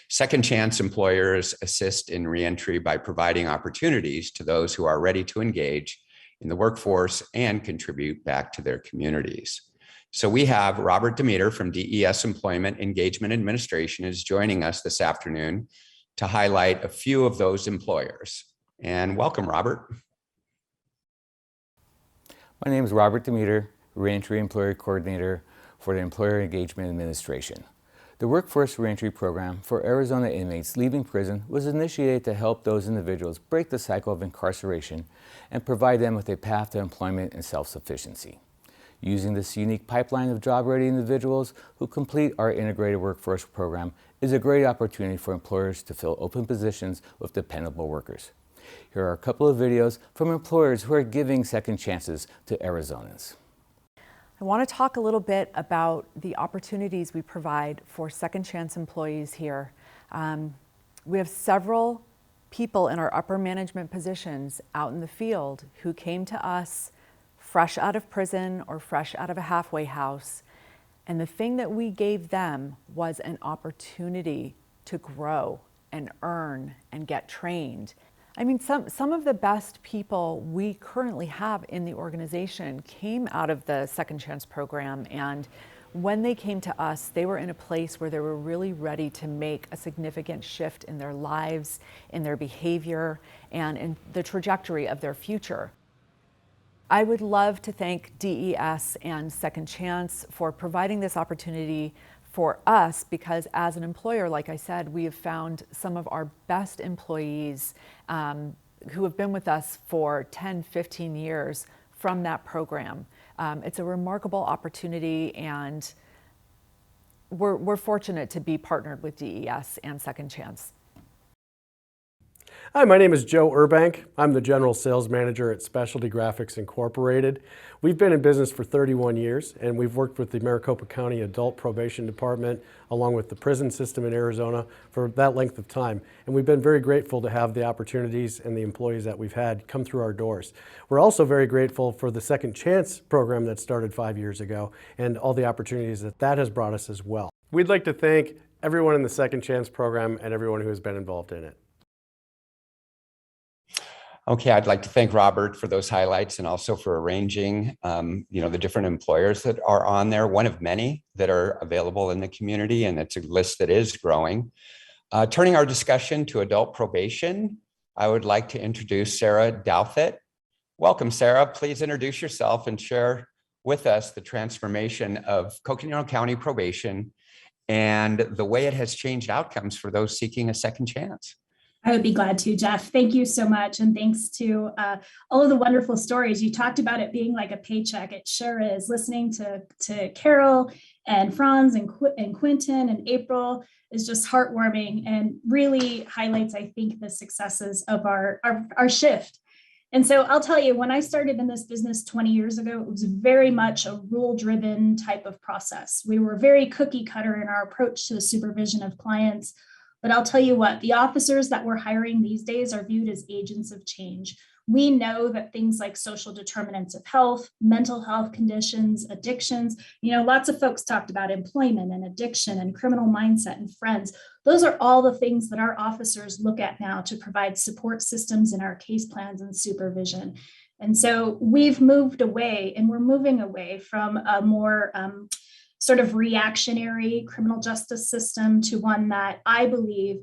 Second chance employers assist in reentry by providing opportunities to those who are ready to engage in the workforce and contribute back to their communities. So we have Robert Demeter from DES Employment Engagement Administration is joining us this afternoon to highlight a few of those employers. And welcome, Robert. My name is Robert Demeter, Reentry Employer Coordinator for the Employer Engagement Administration. The Workforce Reentry Program for Arizona inmates leaving prison was initiated to help those individuals break the cycle of incarceration and provide them with a path to employment and self-sufficiency. Using this unique pipeline of job-ready individuals who complete our integrated workforce program is a great opportunity for employers to fill open positions with dependable workers. Here are a couple of videos from employers who are giving second chances to Arizonans. I want to talk a little bit about the opportunities we provide for second chance employees here. We have several people in our upper management positions out in the field who came to us fresh out of prison or fresh out of a halfway house. And the thing that we gave them was an opportunity to grow and earn and get trained. I mean, some of the best people we currently have in the organization came out of the Second Chance program, and when they came to us, they were in a place where they were really ready to make a significant shift in their lives, in their behavior, and in the trajectory of their future. I would love to thank DES and Second Chance for providing this opportunity for us, because as an employer, like I said, we have found some of our best employees who have been with us for 10, 15 years from that program. It's a remarkable opportunity, and we're fortunate to be partnered with DES and Second Chance. Hi, my name is Joe Urbank. I'm the General Sales Manager at Specialty Graphics Incorporated. We've been in business for 31 years, and we've worked with the Maricopa County Adult Probation Department along with the prison system in Arizona for that length of time. And we've been very grateful to have the opportunities and the employees that we've had come through our doors. We're also very grateful for the Second Chance program that started 5 years ago and all the opportunities that has brought us as well. We'd like to thank everyone in the Second Chance program and everyone who has been involved in it. Okay, I'd like to thank Robert for those highlights and also for arranging, the different employers that are on there, one of many that are available in the community, and it's a list that is growing. Turning our discussion to adult probation, I would like to introduce Sarah Douthit. Welcome, Sarah. Please introduce yourself and share with us the transformation of Coconino County probation and the way it has changed outcomes for those seeking a second chance. I would be glad to, Jeff. Thank you so much. And thanks to all of the wonderful stories. You talked about it being like a paycheck. It sure is. Listening to Carol and Franz and Quentin and April is just heartwarming and really highlights, I think, the successes of our shift. And so I'll tell you, when I started in this business 20 years ago, it was very much a rule-driven type of process. We were very cookie cutter in our approach to the supervision of clients. But I'll tell you what, the officers that we're hiring these days are viewed as agents of change. We know that things like social determinants of health, mental health conditions, addictions, lots of folks talked about employment and addiction and criminal mindset and friends. Those are all the things that our officers look at now to provide support systems in our case plans and supervision. And so we've moved away, and we're moving away from a more sort of reactionary criminal justice system to one that I believe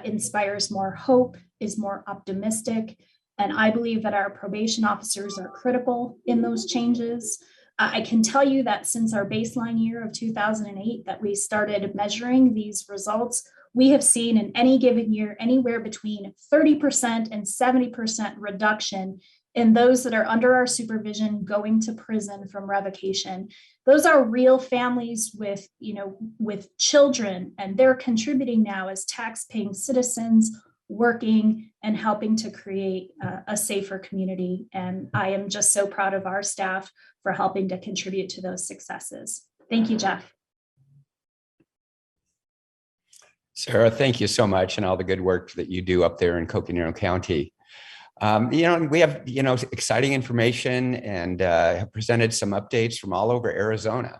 inspires more hope, is more optimistic. And I believe that our probation officers are critical in those changes. I can tell you that since our baseline year of 2008 that we started measuring these results, we have seen in any given year anywhere between 30% and 70% reduction in those that are under our supervision going to prison from revocation. Those are real families with, with children, and they're contributing now as tax-paying citizens, working and helping to create a safer community. And I am just so proud of our staff for helping to contribute to those successes. Thank you, Jeff. Sarah, thank you so much, and all the good work that you do up there in Coconino County. We have, exciting information and have presented some updates from all over Arizona.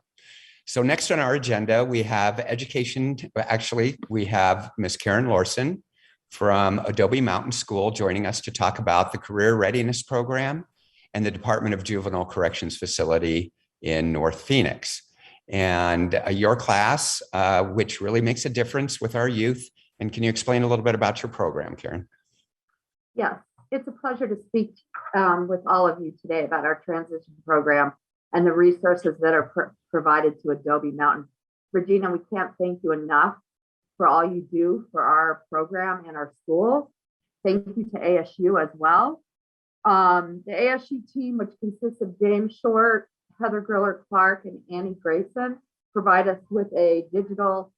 So next on our agenda, we have education. Actually, we have Ms. Karen Lorson from Adobe Mountain School joining us to talk about the Career Readiness Program and the Department of Juvenile Corrections facility in North Phoenix. And your class, which really makes a difference with our youth. And can you explain a little bit about your program, Karen? Yes, it's a pleasure to speak with all of you today about our transition program and the resources that are provided to Adobe Mountain. Regina, we can't thank you enough for all you do for our program and our school. Thank you to ASU as well. The ASU team, which consists of James Short, Heather Griller Clark, and Annie Grayson, provide us with a digital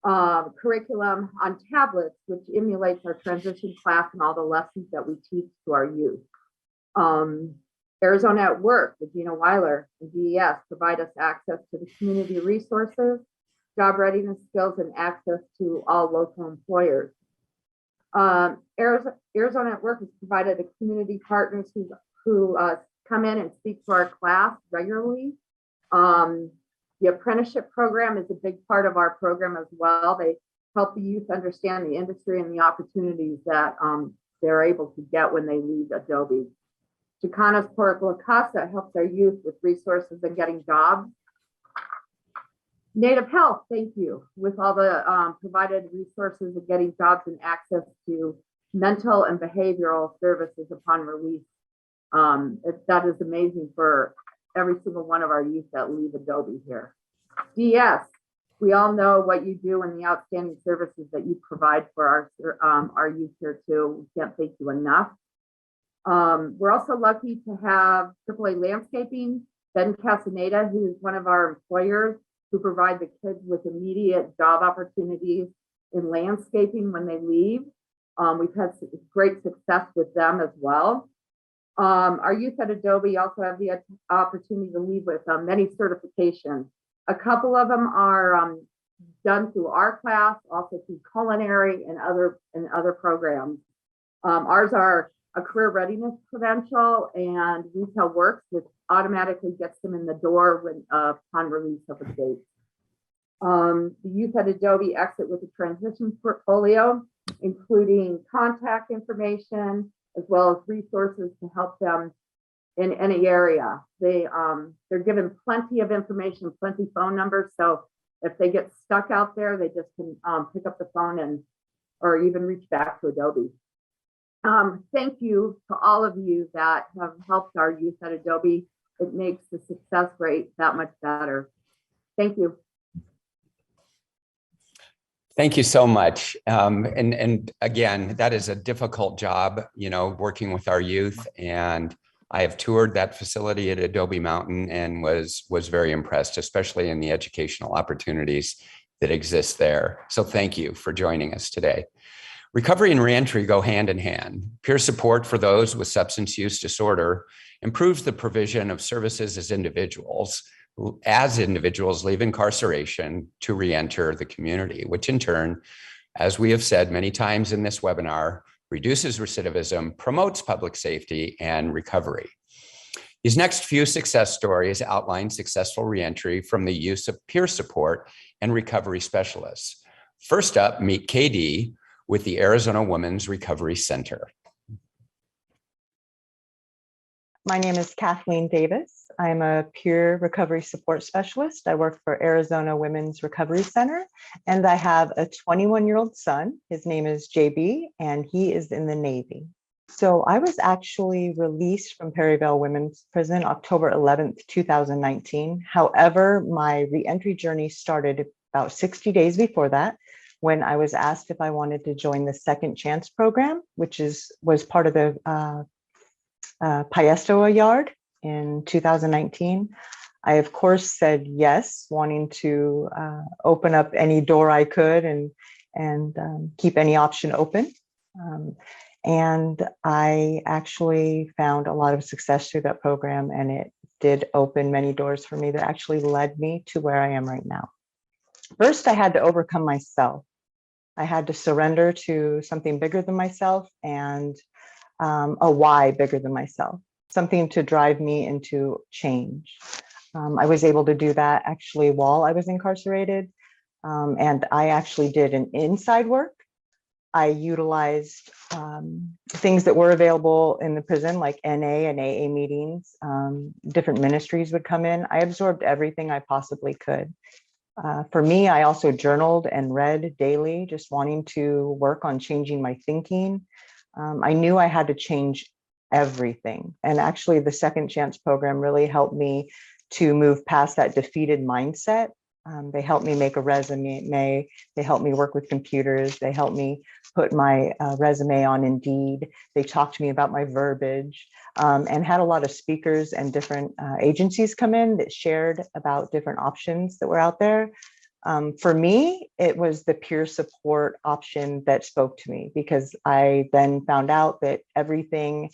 curriculum on tablets, which emulates our transition class and all the lessons that we teach to our youth. Arizona at Work, Regina Weiler, and DES provide us access to the community resources, job readiness skills, and access to all local employers. Arizona at Work has provided the community partners who come in and speak to our class regularly. The apprenticeship program is a big part of our program as well. They help the youth understand the industry and the opportunities that they're able to get when they leave Adobe. Chicanos por La Casa helps our youth with resources and getting jobs. Native Health, thank you, with all the provided resources of getting jobs and access to mental and behavioral services upon release. That is amazing for every single one of our youth that leave Adobe here. DS, we all know what you do and the outstanding services that you provide for our youth here too. We can't thank you enough. We're also lucky to have AAA Landscaping, Ben Casaneda, who is one of our employers, who provide the kids with immediate job opportunities in landscaping when they leave. We've had great success with them as well. Our youth at Adobe also have the opportunity to leave with many certifications. A couple of them are done through our class, also through culinary and other programs. Ours are a career readiness credential and retail works, which automatically gets them in the door when upon release of a date. The youth at Adobe exit with a transition portfolio, including contact information, as well as resources to help them in any area. They're given plenty of information, plenty of phone numbers. So if they get stuck out there, they just can pick up the phone or even reach back to Adobe. Thank you to all of you that have helped our youth at Adobe. It makes the success rate that much better. Thank you. Thank you so much. And again, that is a difficult job, working with our youth. And I have toured that facility at Adobe Mountain and was very impressed, especially in the educational opportunities that exist there. So thank you for joining us today. Recovery and reentry go hand in hand. Peer support for those with substance use disorder improves the provision of services as individuals leave incarceration to reenter the community, which in turn, as we have said many times in this webinar, reduces recidivism, promotes public safety, and recovery. These next few success stories outline successful reentry from the use of peer support and recovery specialists. First up, meet KD with the Arizona Women's Recovery Center. My name is Kathleen Davis. I'm a peer recovery support specialist. I work for Arizona Women's Recovery Center, and I have a 21-year-old son. His name is JB, and he is in the Navy. So I was actually released from Perryville Women's Prison October 11th, 2019. However, my reentry journey started about 60 days before that, when I was asked if I wanted to join the Second Chance program, which was part of the Paestoa yard in 2019. I, of course, said yes, wanting to open up any door I could and keep any option open. And I actually found a lot of success through that program, and it did open many doors for me that actually led me to where I am right now. First, I had to overcome myself. I had to surrender to something bigger than myself and a why bigger than myself, something to drive me into change. I was able to do that actually while I was incarcerated. And I actually did an inside work. I utilized things that were available in the prison, like NA and AA meetings. Different ministries would come in. I absorbed everything I possibly could. For me, I also journaled and read daily, just wanting to work on changing my thinking. I knew I had to change everything. And actually, the Second Chance program really helped me to move past that defeated mindset. They helped me make a resume. They helped me work with computers. They helped me put my resume on Indeed. They talked to me about my verbiage, and had a lot of speakers and different agencies come in that shared about different options that were out there. For me, it was the peer support option that spoke to me, because I then found out that everything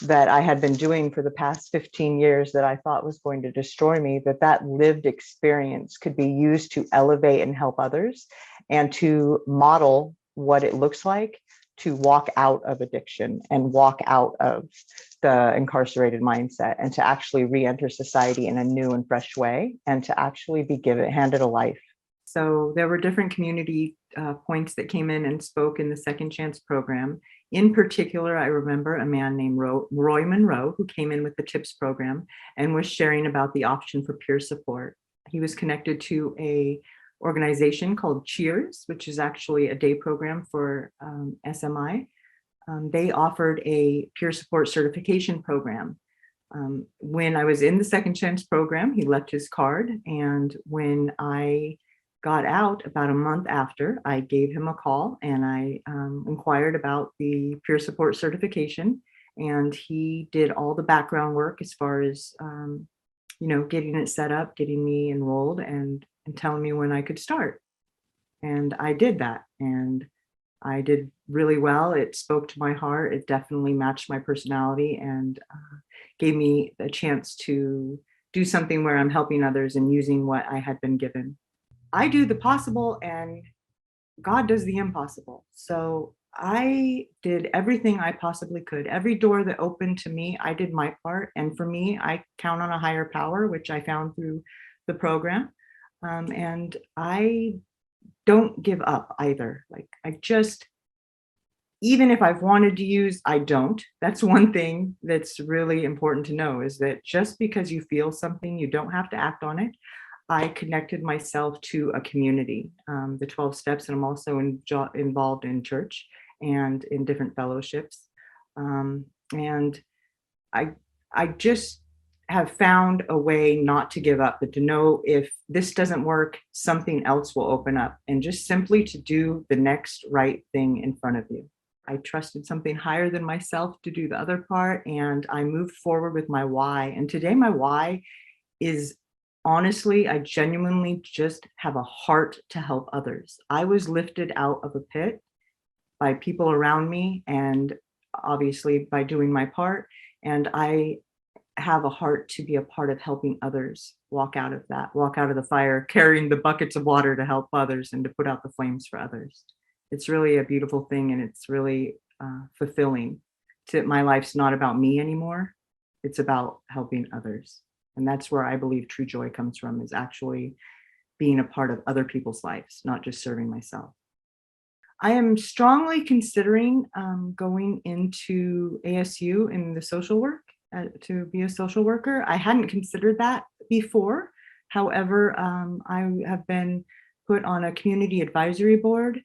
that I had been doing for the past 15 years that I thought was going to destroy me, that lived experience could be used to elevate and help others, and to model what it looks like to walk out of addiction and walk out of the incarcerated mindset, and to actually re-enter society in a new and fresh way, and to actually be handed a life. So there were different community points that came in and spoke in the Second Chance program. In particular, I remember a man named Roy Monroe, who came in with the TIPS program and was sharing about the option for peer support. He was connected to a organization called Cheers, which is actually a day program for SMI. They offered a peer support certification program. When I was in the Second Chance program, he left his card. And when I got out about a month after, I gave him a call and I inquired about the peer support certification. And he did all the background work as far as, getting it set up, getting me enrolled, and telling me when I could start. And I did that. And I did really well. It spoke to my heart. It definitely matched my personality, and gave me a chance to do something where I'm helping others and using what I had been given. I do the possible and God does the impossible. So I did everything I possibly could. Every door that opened to me, I did my part. And for me, I count on a higher power, which I found through the program. And I don't give up either. Even if I've wanted to use, I don't. That's one thing that's really important to know, is that just because you feel something, you don't have to act on it. I connected myself to a community, the 12 steps, and I'm also involved in church and in different fellowships. And I just have found a way not to give up, but to know if this doesn't work, something else will open up, and just simply to do the next right thing in front of you. I trusted something higher than myself to do the other part, and I moved forward with my why. And today my why is, honestly, I genuinely just have a heart to help others. I was lifted out of a pit by people around me, and obviously by doing my part. And I have a heart to be a part of helping others walk out of the fire, carrying the buckets of water to help others and to put out the flames for others. It's really a beautiful thing, and it's really fulfilling. My life's not about me anymore. It's about helping others. And that's where I believe true joy comes from, is actually being a part of other people's lives, not just serving myself. I am strongly considering going into ASU in the social work, to be a social worker. I hadn't considered that before. However, I have been put on a community advisory board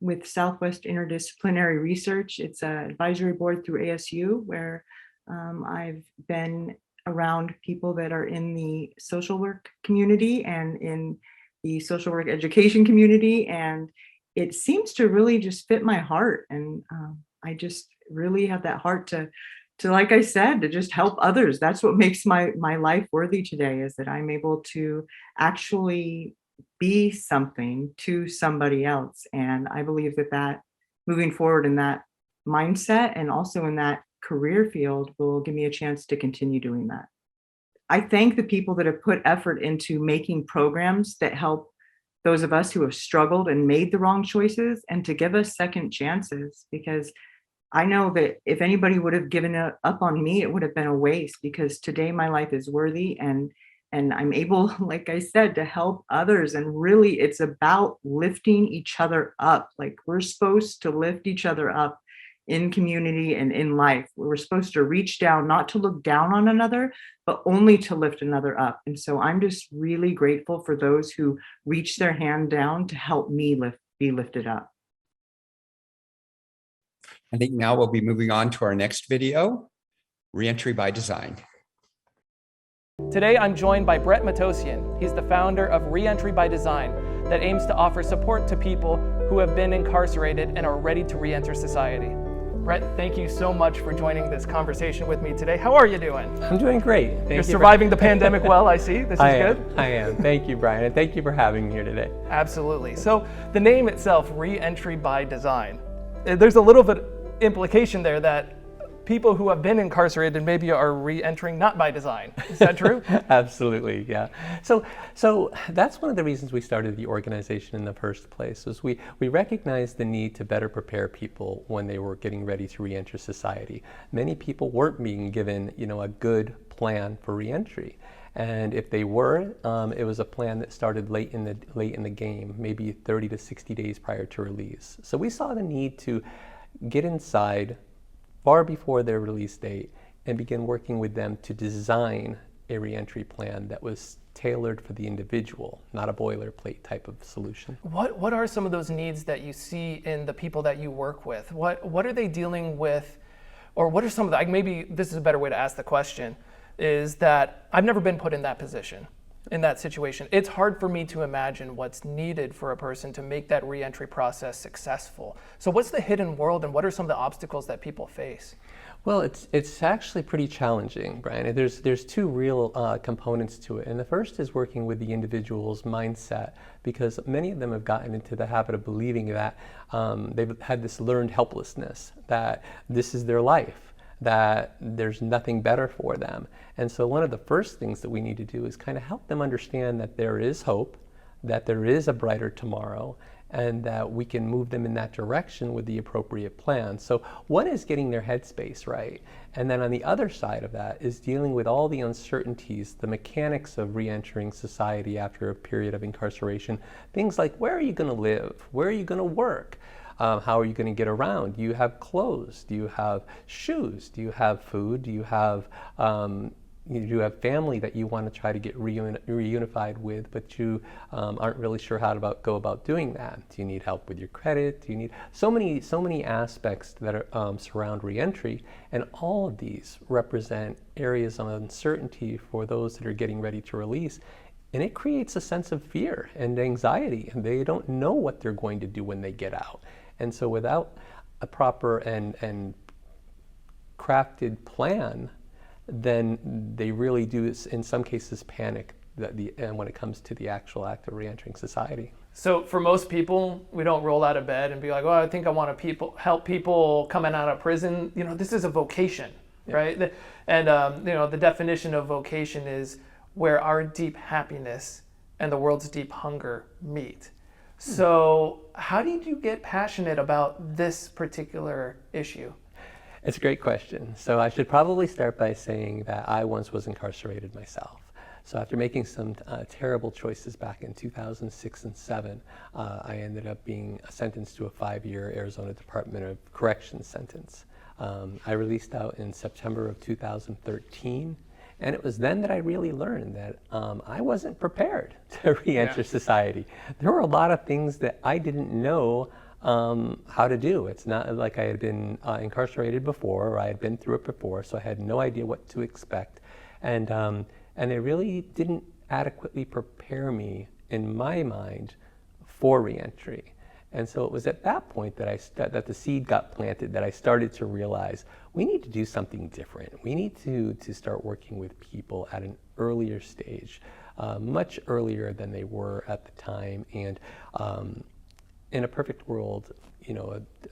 with Southwest Interdisciplinary Research. It's an advisory board through ASU where I've been around people that are in the social work community and in the social work education community. And it seems to really just fit my heart. And I just really have that heart to to, like I said, to just help others. That's what makes my life worthy today, is that I'm able to actually be something to somebody else. And I believe that moving forward in that mindset and also in that career field will give me a chance to continue doing that. I thank the people that have put effort into making programs that help those of us who have struggled and made the wrong choices, and to give us second chances, because I know that if anybody would have given up on me, it would have been a waste, because today my life is worthy, and I'm able, like I said, to help others. And really, it's about lifting each other up. Like, we're supposed to lift each other up in community and in life. We're supposed to reach down, not to look down on another, but only to lift another up. And so I'm just really grateful for those who reach their hand down to help me be lifted up. I think now we'll be moving on to our next video, Reentry by Design. Today, I'm joined by Brett Matosian. He's the founder of Reentry by Design, that aims to offer support to people who have been incarcerated and are ready to reenter society. Brett, thank you so much for joining this conversation with me today. How are you doing? I'm doing great. You're surviving the pandemic well, I see. This is good. I am. Thank you, Brian, and thank you for having me here today. Absolutely. So the name itself, Reentry by Design, there's a little bit implication there that people who have been incarcerated maybe are re-entering not by design. Is that true? Absolutely, yeah. So that's one of the reasons we started the organization in the first place, was we recognized the need to better prepare people when they were getting ready to re-enter society. Many people weren't being given, a good plan for re-entry. And if they were, it was a plan that started late in the game, maybe 30 to 60 days prior to release. So we saw the need to get inside far before their release date and begin working with them to design a reentry plan that was tailored for the individual, not a boilerplate type of solution. What are some of those needs that you see in the people that you work with? What are they dealing with, or what are some of the, maybe this is a better way to ask the question, is that I've never been put in that position, in that situation. It's hard for me to imagine what's needed for a person to make that reentry process successful. So what's the hidden world, and what are some of the obstacles that people face? Well, it's actually pretty challenging, Brian. There's two real components to it. And the first is working with the individual's mindset, because many of them have gotten into the habit of believing that they've had this learned helplessness, that this is their life, that there's nothing better for them. And so one of the first things that we need to do is kind of help them understand that there is hope, that there is a brighter tomorrow, and that we can move them in that direction with the appropriate plan. So one is getting their headspace right. And then on the other side of that is dealing with all the uncertainties, the mechanics of re-entering society after a period of incarceration. Things like, where are you going to live? Where are you going to work? How are you going to get around? Do you have clothes? Do you have shoes? Do you have food? Do you have family that you want to try to get reunified with, but you aren't really sure how to go about doing that? Do you need help with your credit? Do you need so many aspects that are, surround reentry, and all of these represent areas of uncertainty for those that are getting ready to release. And it creates a sense of fear and anxiety, and they don't know what they're going to do when they get out. And so without a proper and crafted plan, then they really do, in some cases, panic when it comes to the actual act of reentering society. So for most people, we don't roll out of bed and be like, oh, I think I want to help people coming out of prison. This is a vocation, yeah. Right? And the definition of vocation is where our deep happiness and the world's deep hunger meet. So how did you get passionate about this particular issue? It's a great question. So I should probably start by saying that I once was incarcerated myself. So after making some terrible choices back in 2006 and 2007, I ended up being sentenced to a 5-year Arizona Department of Corrections sentence. I released out in September of 2013. And it was then that I really learned that I wasn't prepared to re-enter society. There were a lot of things that I didn't know how to do. It's not like I had been incarcerated before, or I had been through it before, so I had no idea what to expect. And it really didn't adequately prepare me, in my mind, for re-entry. And so it was at that point that the seed got planted, that I started to realize we need to do something different. We need to start working with people at an earlier stage, much earlier than they were at the time. And in a perfect world,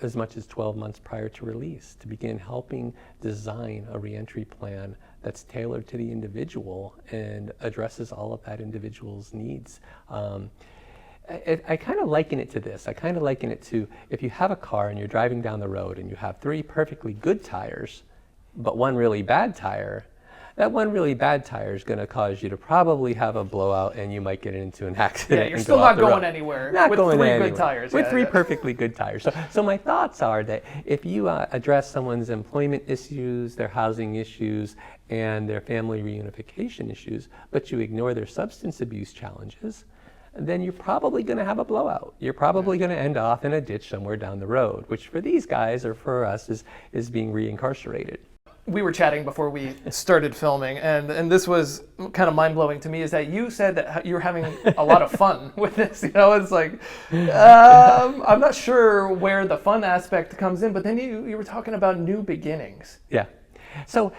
as much as 12 months prior to release, to begin helping design a reentry plan that's tailored to the individual and addresses all of that individual's needs. I kind of liken it to this. I kind of liken it to if you have a car and you're driving down the road and you have 3 perfectly good tires, but 1 really bad tire, that 1 really bad tire is going to cause you to probably have a blowout and you might get into an accident. Yeah, you're still not going anywhere with 3 good tires. With 3 perfectly good tires. So my thoughts are that if you address someone's employment issues, their housing issues, and their family reunification issues, but you ignore their substance abuse challenges, then you're probably going to have a blowout. You're probably going to end off in a ditch somewhere down the road, which for these guys or for us is being reincarcerated. We were chatting before we started filming, and this was kind of mind-blowing to me, is that you said that you were having a lot of fun with this. It's like, I'm not sure where the fun aspect comes in, but then you were talking about new beginnings. Yeah. So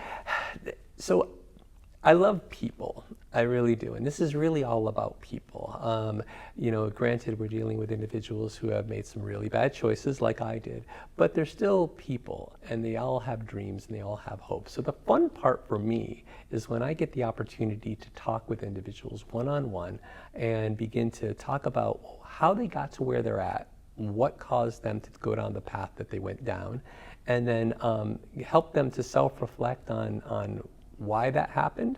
I love people. I really do. And this is really all about people. Granted, we're dealing with individuals who have made some really bad choices like I did, but they're still people and they all have dreams and they all have hope. So the fun part for me is when I get the opportunity to talk with individuals one-on-one and begin to talk about how they got to where they're at, what caused them to go down the path that they went down, and then help them to self-reflect on why that happened,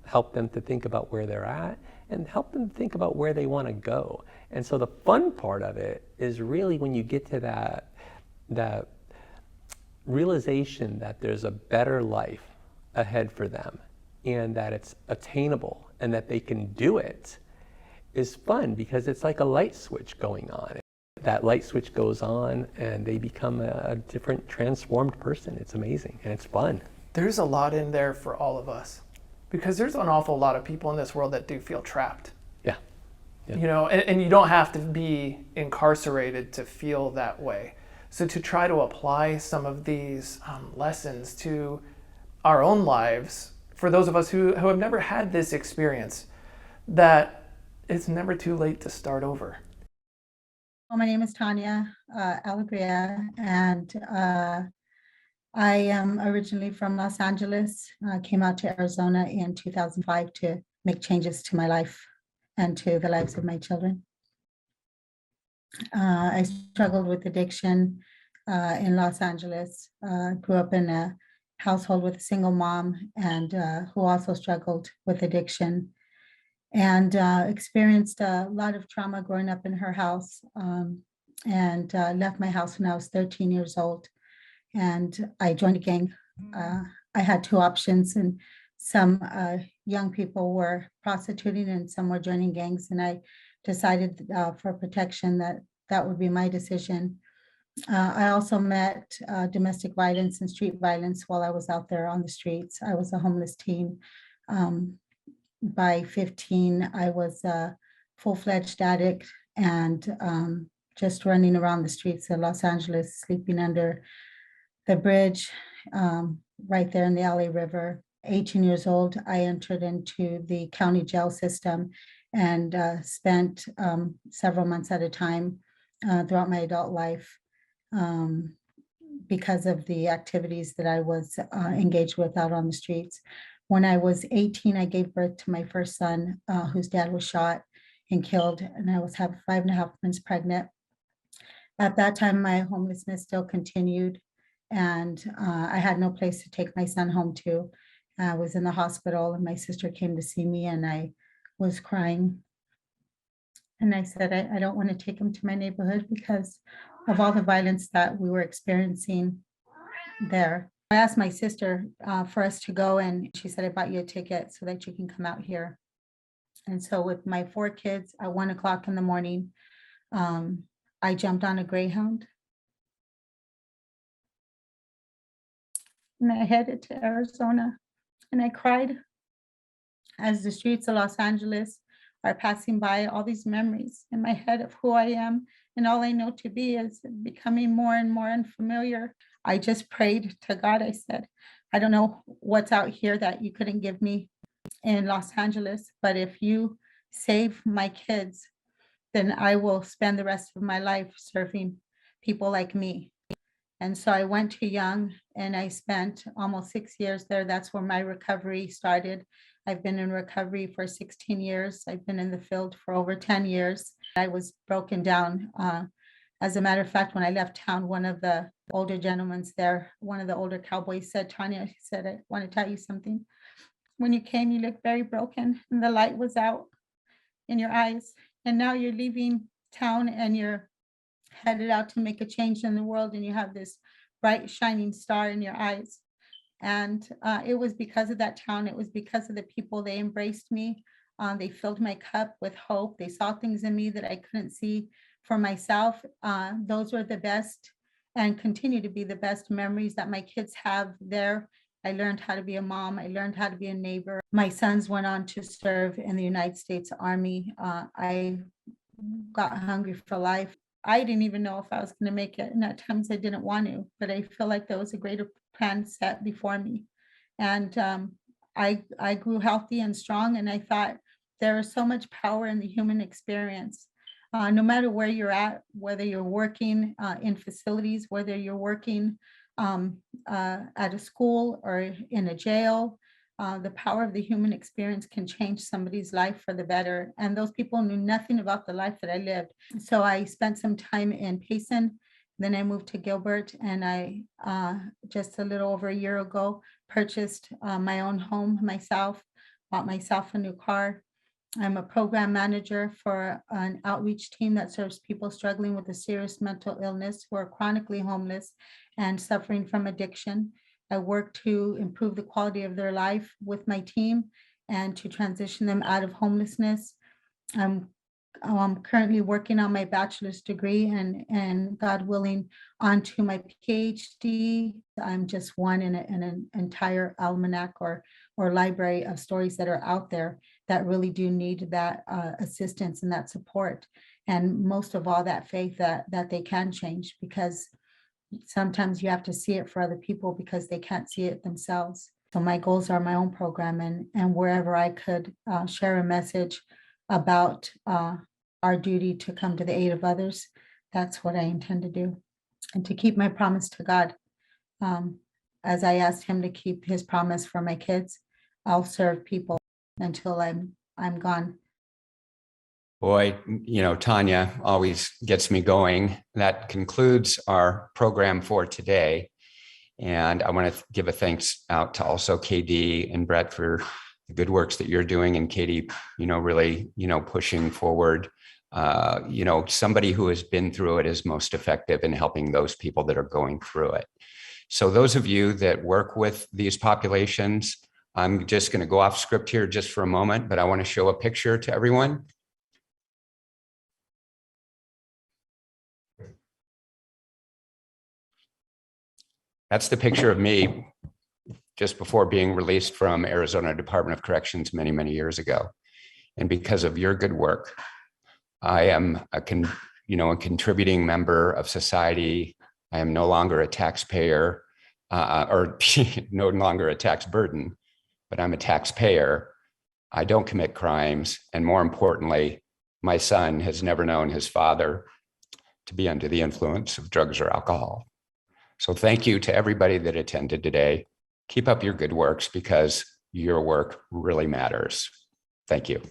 help them to think about where they're at, and help them think about where they want to go. And so the fun part of it is really when you get to that realization that there's a better life ahead for them and that it's attainable and that they can do it, is fun because it's like a light switch going on. That light switch goes on and they become a different transformed person. It's amazing and it's fun. There's a lot in there for all of us, because there's an awful lot of people in this world that do feel trapped. Yeah. And you don't have to be incarcerated to feel that way. So to try to apply some of these lessons to our own lives, for those of us who have never had this experience, that it's never too late to start over. Well, my name is Tanya Alegria, and I am originally from Los Angeles. I came out to Arizona in 2005 to make changes to my life and to the lives of my children. I struggled with addiction in Los Angeles. Grew up in a household with a single mom and who also struggled with addiction, and experienced a lot of trauma growing up in her house, and left my house when I was 13 years old. And I joined a gang. I had 2 options, and some young people were prostituting and some were joining gangs. And I decided for protection that would be my decision. I also met domestic violence and street violence while I was out there on the streets. I was a homeless teen. By 15, I was a full-fledged addict and just running around the streets of Los Angeles, sleeping under the bridge right there in the LA River. 18 years old, I entered into the county jail system and spent several months at a time throughout my adult life because of the activities that I was engaged with out on the streets. When I was 18, I gave birth to my first son, whose dad was shot and killed, and I was 5.5 months pregnant. At that time, my homelessness still continued, and I had no place to take my son home to. I was in the hospital, and my sister came to see me, and I was crying. And I said, I don't want to take him to my neighborhood because of all the violence that we were experiencing there. I asked my sister for us to go, and she said, I bought you a ticket so that you can come out here. And so with my 4 kids at 1 o'clock in the morning, I jumped on a Greyhound and I headed to Arizona, and I cried as the streets of Los Angeles are passing by, all these memories in my head of who I am And all I know to be is becoming more and more unfamiliar. I just prayed to God. I said, I don't know what's out here that you couldn't give me in Los Angeles, but if you save my kids, then I will spend the rest of my life serving people like me. And so I went to Young and I spent almost 6 years there. That's where my recovery started. I've been in recovery for 16 years. I've been in the field for over 10 years. I was broken down. As a matter of fact, when I left town, one of the older gentlemen there, one of the older cowboys said, Tanya, he said, I want to tell you something. When you came, you looked very broken and the light was out in your eyes. And now you're leaving town and you're headed out to make a change in the world, and you have this bright shining star in your eyes. And it was because of that town. It was because of the people. They embraced me. They filled my cup with hope. They saw things in me that I couldn't see for myself. Those were the best and continue to be the best memories that my kids have there. I learned how to be a mom. I learned how to be a neighbor. My sons went on to serve in the United States Army. I got hungry for life. I didn't even know if I was going to make it. And at times I didn't want to, but I feel like there was a greater plan set before me. And I grew healthy and strong. And I thought there is so much power in the human experience. No matter where you're at, whether you're working in facilities, whether you're working at a school or in a jail, the power of the human experience can change somebody's life for the better. And those people knew nothing about the life that I lived. So I spent some time in Payson. Then I moved to Gilbert, and I just a little over a year ago purchased my own home myself, bought myself a new car. I'm a program manager for an outreach team that serves people struggling with a serious mental illness who are chronically homeless and suffering from addiction. I work to improve the quality of their life with my team and to transition them out of homelessness. I'm currently working on my bachelor's degree and God willing, onto my PhD. I'm just one in an entire almanac or library of stories that are out there that really do need that assistance and that support. And most of all, that faith that they can change, because sometimes you have to see it for other people because they can't see it themselves. So my goals are my own program, and wherever I could share a message about our duty to come to the aid of others, that's what I intend to do. And to keep my promise to God. As I asked him to keep his promise for my kids, I'll serve people until I'm gone. Boy, you know, Tanya always gets me going. That concludes our program for today. And I want to give a thanks out to also KD and Brett for the good works that you're doing. And Katie, you know, really, you know, pushing forward. You know, somebody who has been through it is most effective in helping those people that are going through it. So those of you that work with these populations, I'm just going to go off script here just for a moment, but I want to show a picture to everyone. That's the picture of me just before being released from Arizona Department of Corrections many, many years ago. And because of your good work, I am a contributing member of society. I am no longer a taxpayer or no longer a tax burden, but I'm a taxpayer. I don't commit crimes. And more importantly, my son has never known his father to be under the influence of drugs or alcohol. So thank you to everybody that attended today. Keep up your good works because your work really matters. Thank you.